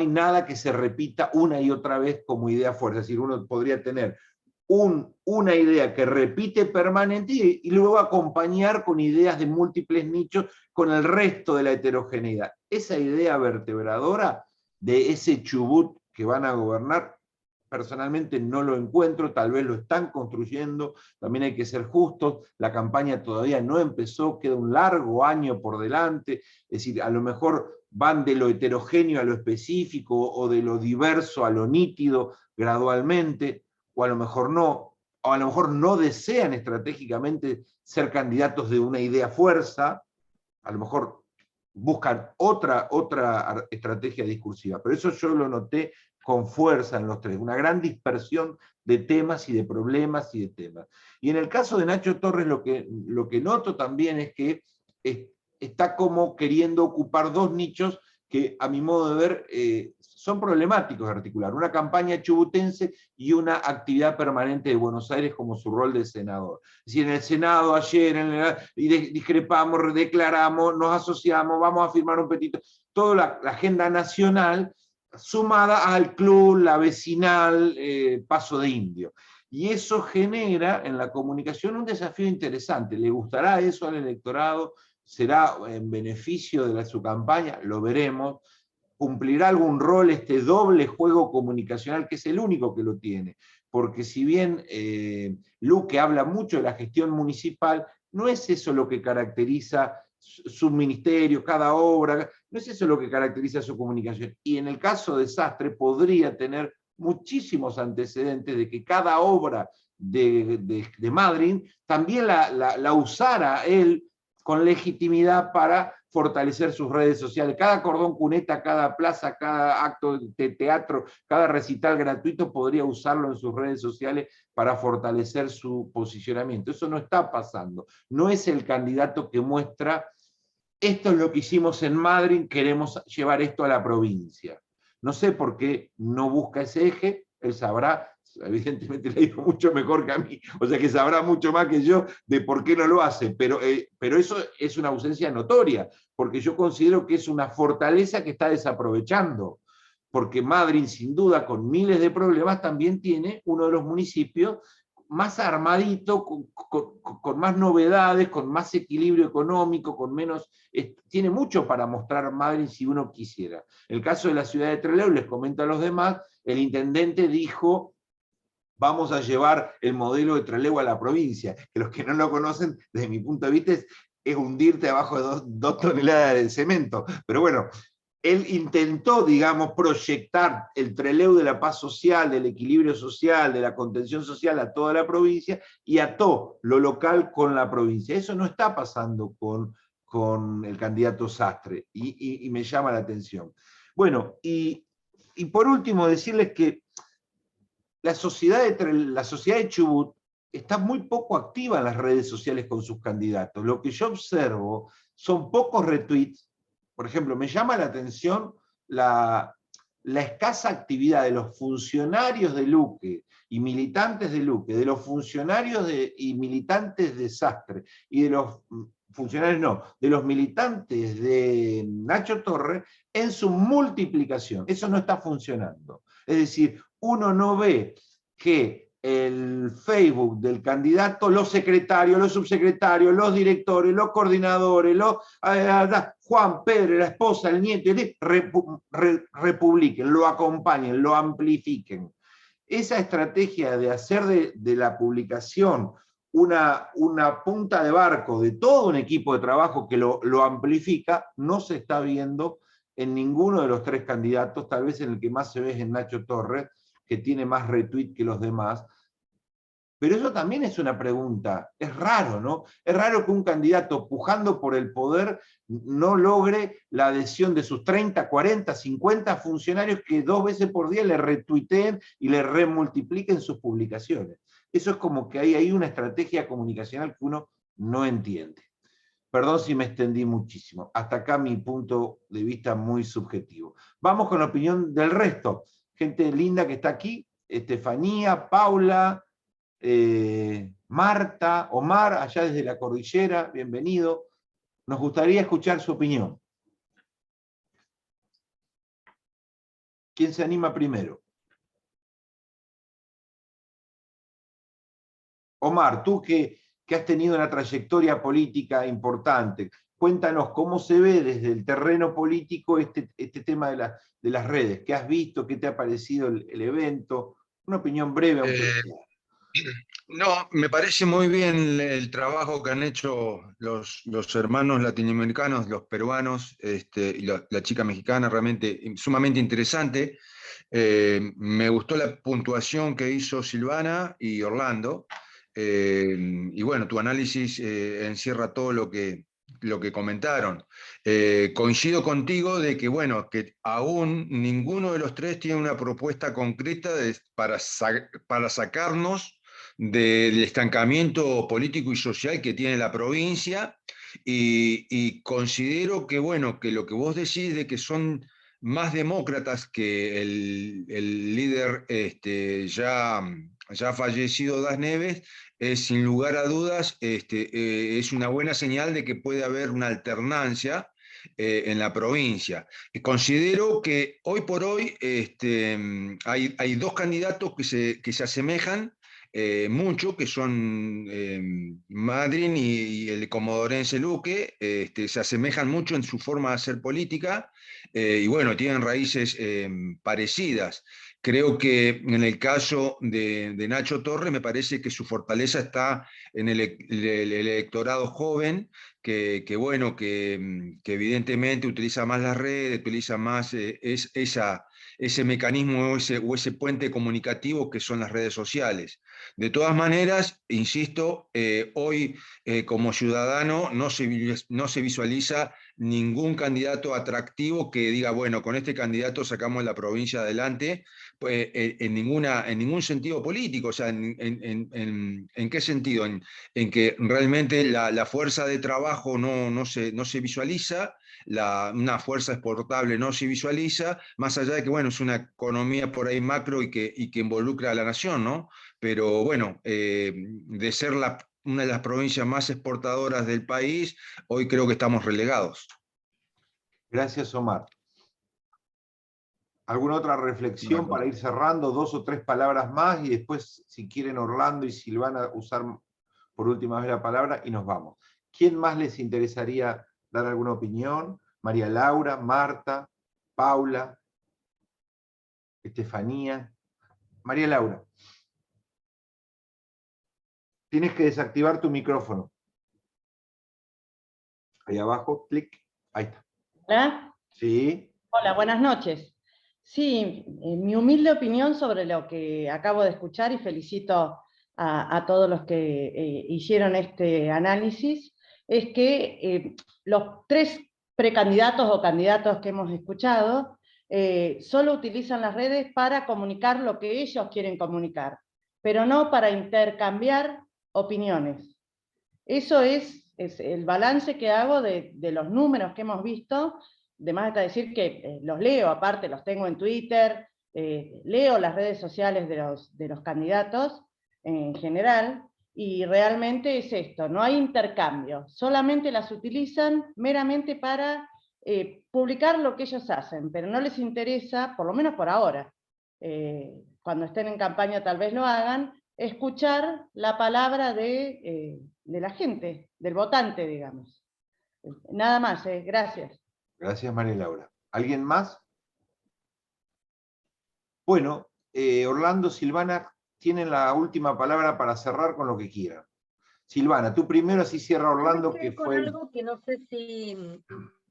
nada que se repita una y otra vez como idea fuerza. Es decir, uno podría tener una idea que repite permanente y luego acompañar con ideas de múltiples nichos con el resto de la heterogeneidad. Esa idea vertebradora de ese Chubut que van a gobernar, personalmente no lo encuentro, tal vez lo están construyendo, también hay que ser justos, la campaña todavía no empezó, queda un largo año por delante, es decir, a lo mejor van de lo heterogéneo a lo específico, o de lo diverso a lo nítido gradualmente, o a lo mejor no desean estratégicamente ser candidatos de una idea fuerza, a lo mejor buscan otra estrategia discursiva, pero eso yo lo noté con fuerza en los tres, una gran dispersión de temas y de problemas y de temas. Y en el caso de Nacho Torres lo que noto también es que está como queriendo ocupar 2 nichos que a mi modo de ver son problemáticos de articular, una campaña chubutense y una actividad permanente de Buenos Aires como su rol de senador. Es decir, en el Senado ayer discrepamos, declaramos, nos asociamos, vamos a firmar un petito, toda la agenda nacional sumada al club, la vecinal, Paso de Indio. Y eso genera en la comunicación un desafío interesante. ¿Le gustará eso al electorado? ¿Será en beneficio de su campaña? Lo veremos. ¿Cumplirá algún rol este doble juego comunicacional, que es el único que lo tiene? Porque si bien Luque habla mucho de la gestión municipal, no es eso lo que caracteriza su ministerio, cada obra, no es eso lo que caracteriza su comunicación. Y en el caso de Sastre podría tener muchísimos antecedentes de que cada obra de Madryn también la usara él con legitimidad para fortalecer sus redes sociales. Cada cordón cuneta, cada plaza, cada acto de teatro, cada recital gratuito podría usarlo en sus redes sociales para fortalecer su posicionamiento. Eso no está pasando. No es el candidato que muestra, esto es lo que hicimos en Madrid, queremos llevar esto a la provincia. No sé por qué no busca ese eje, él sabrá, evidentemente le digo mucho mejor que a mí, o sea que sabrá mucho más que yo de por qué no lo hace, pero eso es una ausencia notoria, porque yo considero que es una fortaleza que está desaprovechando, porque Madrid, sin duda, con miles de problemas, también tiene uno de los municipios más armadito, con más novedades, con más equilibrio económico, con menos... tiene mucho para mostrar Madrid si uno quisiera. El caso de la ciudad de Trelew, les comento a los demás, el intendente dijo vamos a llevar el modelo de Trelew a la provincia, que los que no lo conocen, desde mi punto de vista, es hundirte abajo de 2 toneladas de cemento. Pero bueno, él intentó, digamos, proyectar el Trelew de la paz social, del equilibrio social, de la contención social a toda la provincia, y ató lo local con la provincia. Eso no está pasando con el candidato Sastre, y me llama la atención. Bueno, y por último decirles que la sociedad de Chubut está muy poco activa en las redes sociales con sus candidatos. Lo que yo observo son pocos retweets. Por ejemplo, me llama la atención la escasa actividad de los funcionarios de Luque y militantes de Luque, de los funcionarios y militantes de Sastre, y de los funcionarios no, de los militantes de Nacho Torres en su multiplicación. Eso no está funcionando. Es decir, uno no ve que el Facebook del candidato, los secretarios, los subsecretarios, los directores, los coordinadores, Juan, Pedro, la esposa, el nieto, republiquen, lo acompañen, lo amplifiquen. Esa estrategia de hacer de la publicación una punta de barco de todo un equipo de trabajo que lo amplifica, no se está viendo en ninguno de los 3 candidatos. Tal vez en el que más se ve es en Nacho Torres, que tiene más retweet que los demás. Pero eso también es una pregunta. Es raro, ¿no? Es raro que un candidato pujando por el poder no logre la adhesión de sus 30, 40, 50 funcionarios que 2 veces por día le retuiteen y le remultipliquen sus publicaciones. Eso es como que hay ahí una estrategia comunicacional que uno no entiende. Perdón si me extendí muchísimo. Hasta acá mi punto de vista muy subjetivo. Vamos con la opinión del resto. Gente linda que está aquí, Estefanía, Paula, Marta, Omar, allá desde la cordillera, bienvenido. Nos gustaría escuchar su opinión. ¿Quién se anima primero? Omar, tú que has tenido una trayectoria política importante, cuéntanos cómo se ve desde el terreno político este tema de las redes. ¿Qué has visto? ¿Qué te ha parecido el evento? Una opinión breve, aunque sea. No, me parece muy bien el trabajo que han hecho los hermanos latinoamericanos, los peruanos, y la chica mexicana, realmente sumamente interesante. Me gustó la puntuación que hizo Silvana y Orlando. Y bueno, tu análisis encierra todo lo que comentaron. Coincido contigo de que, bueno, que aún ninguno de los 3 tiene una propuesta concreta para sacarnos del estancamiento político y social que tiene la provincia, y considero que, bueno, que lo que vos decís de que son más demócratas que el líder ya fallecido Das Neves, sin lugar a dudas es una buena señal de que puede haber una alternancia en la provincia. Considero que hoy por hoy hay 2 candidatos que se asemejan mucho, que son Madryn y el comodorense Luque. Se asemejan mucho en su forma de hacer política, y bueno, tienen raíces parecidas. Creo que en el caso de Nacho Torres, me parece que su fortaleza está en el electorado joven, que bueno, que evidentemente utiliza más las redes, utiliza más ese mecanismo o ese puente comunicativo que son las redes sociales. De todas maneras, insisto, hoy como ciudadano no se visualiza ningún candidato atractivo que diga, bueno, con este candidato sacamos la provincia adelante, en ningún sentido político. O sea, ¿en qué sentido? En que realmente la fuerza de trabajo no se visualiza, una fuerza exportable no se visualiza, más allá de que, bueno, es una economía por ahí macro y que involucra a la nación, ¿no? Pero bueno, de ser una de las provincias más exportadoras del país, hoy creo que estamos relegados. Gracias, Omar. ¿Alguna otra reflexión para ir cerrando? 2 o 3 palabras más, y después, si quieren, Orlando y Silvana usar por última vez la palabra y nos vamos. ¿Quién más les interesaría dar alguna opinión? María Laura, Marta, Paula, Estefanía. María Laura. Tienes que desactivar tu micrófono. Ahí abajo, clic. Ahí está. ¿Hola? Sí. Hola, buenas noches. Sí, mi humilde opinión sobre lo que acabo de escuchar, y felicito a todos los que hicieron este análisis, es que los 3 precandidatos o candidatos que hemos escuchado solo utilizan las redes para comunicar lo que ellos quieren comunicar, pero no para intercambiar opiniones. Eso es el balance que hago de los números que hemos visto. Además está decir que los leo, aparte los tengo en Twitter, leo las redes sociales de los candidatos en general, y realmente es esto, no hay intercambio, solamente las utilizan meramente para publicar lo que ellos hacen, pero no les interesa, por lo menos por ahora, cuando estén en campaña tal vez lo hagan, escuchar la palabra de la gente, del votante, digamos. Nada más, gracias. Gracias, María Laura. ¿Alguien más? Bueno, Orlando, Silvana, tienen la última palabra para cerrar con lo que quieran. Silvana, tú primero, así cierra Orlando, que con fue... algo que no sé si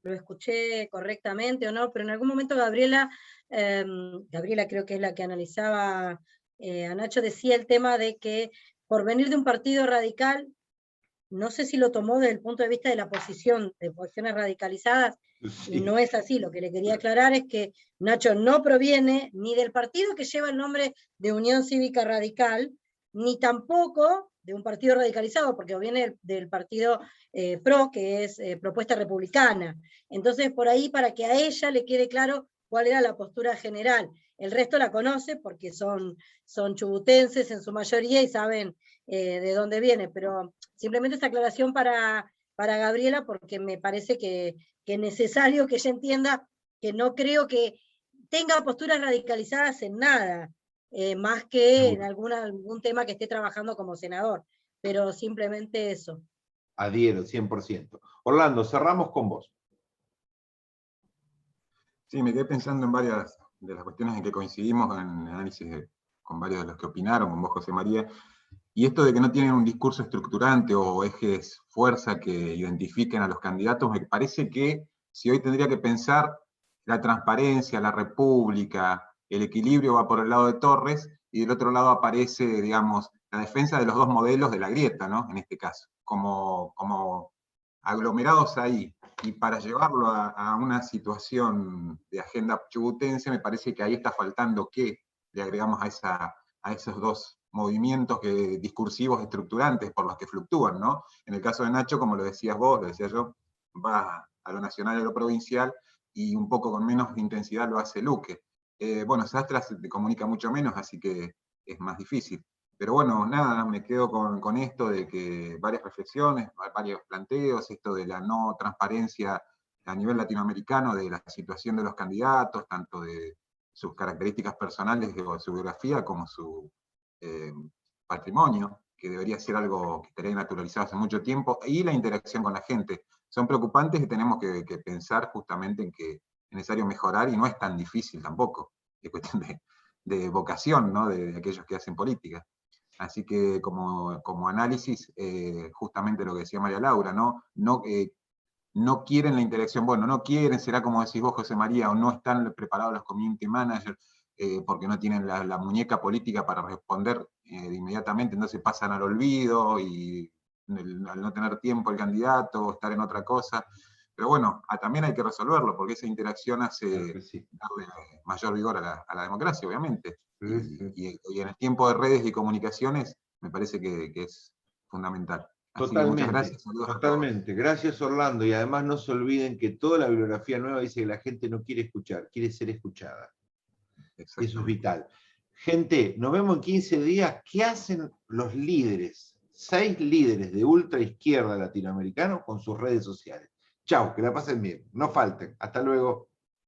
lo escuché correctamente o no, pero en algún momento Gabriela creo que es la que analizaba a Nacho, decía el tema de que por venir de un partido radical, no sé si lo tomó desde el punto de vista de la posición, de posiciones radicalizadas, Sí. y no es así. Lo que le quería aclarar es que Nacho no proviene ni del partido que lleva el nombre de Unión Cívica Radical, ni tampoco de un partido radicalizado, porque viene del partido PRO, que es Propuesta Republicana. Entonces, por ahí, para que a ella le quede claro cuál era la postura general. El resto la conoce porque son chubutenses en su mayoría y saben de dónde viene, pero simplemente esta aclaración para Gabriela, porque me parece que es necesario que ella entienda que no creo que tenga posturas radicalizadas en nada, más que en algún tema que esté trabajando como senador, pero simplemente eso. Adhiero, 100%. Orlando, cerramos con vos. Sí, me quedé pensando en varias de las cuestiones en que coincidimos en el análisis con varios de los que opinaron, con vos, José María, y esto de que no tienen un discurso estructurante o ejes fuerza que identifiquen a los candidatos. Me parece que si hoy tendría que pensar, la transparencia, la república, el equilibrio va por el lado de Torres, y del otro lado aparece, digamos, la defensa de los dos modelos de la grieta, ¿no? En este caso, como aglomerados ahí. Y para llevarlo a una situación de agenda chubutense, me parece que ahí está faltando qué le agregamos a esos dos movimientos discursivos estructurantes por los que fluctúan, ¿no? En el caso de Nacho, como lo decías vos, lo decía yo, va a lo nacional y a lo provincial, y un poco con menos intensidad lo hace Luque. Bueno, Sastra se comunica mucho menos, así que es más difícil. Pero bueno, nada, me quedo con esto de que varias reflexiones, varios planteos, esto de la no transparencia a nivel latinoamericano de la situación de los candidatos, tanto de sus características personales de su biografía como su patrimonio, que debería ser algo que estaría naturalizado hace mucho tiempo, y la interacción con la gente. Son preocupantes y tenemos que pensar justamente en que es necesario mejorar, y no es tan difícil tampoco, es cuestión de vocación, ¿no? de aquellos que hacen política. Así que como análisis, justamente lo que decía María Laura, no quieren la interacción, bueno, no quieren, será como decís vos, José María, o no están preparados los community managers, porque no tienen la muñeca política para responder inmediatamente, entonces pasan al olvido, y al no tener tiempo el candidato, estar en otra cosa. Pero bueno, también hay que resolverlo, porque esa interacción hace darle mayor vigor a la democracia, obviamente. Y en el tiempo de redes y comunicaciones, me parece que es fundamental. Así que muchas gracias. Totalmente. Gracias, Orlando. Y además no se olviden que toda la bibliografía nueva dice que la gente no quiere escuchar, quiere ser escuchada. Eso es vital. Gente, nos vemos en 15 días. ¿Qué hacen los líderes? 6 líderes de ultra izquierda latinoamericanos con sus redes sociales. Chau, que la pasen bien. No falten. Hasta luego.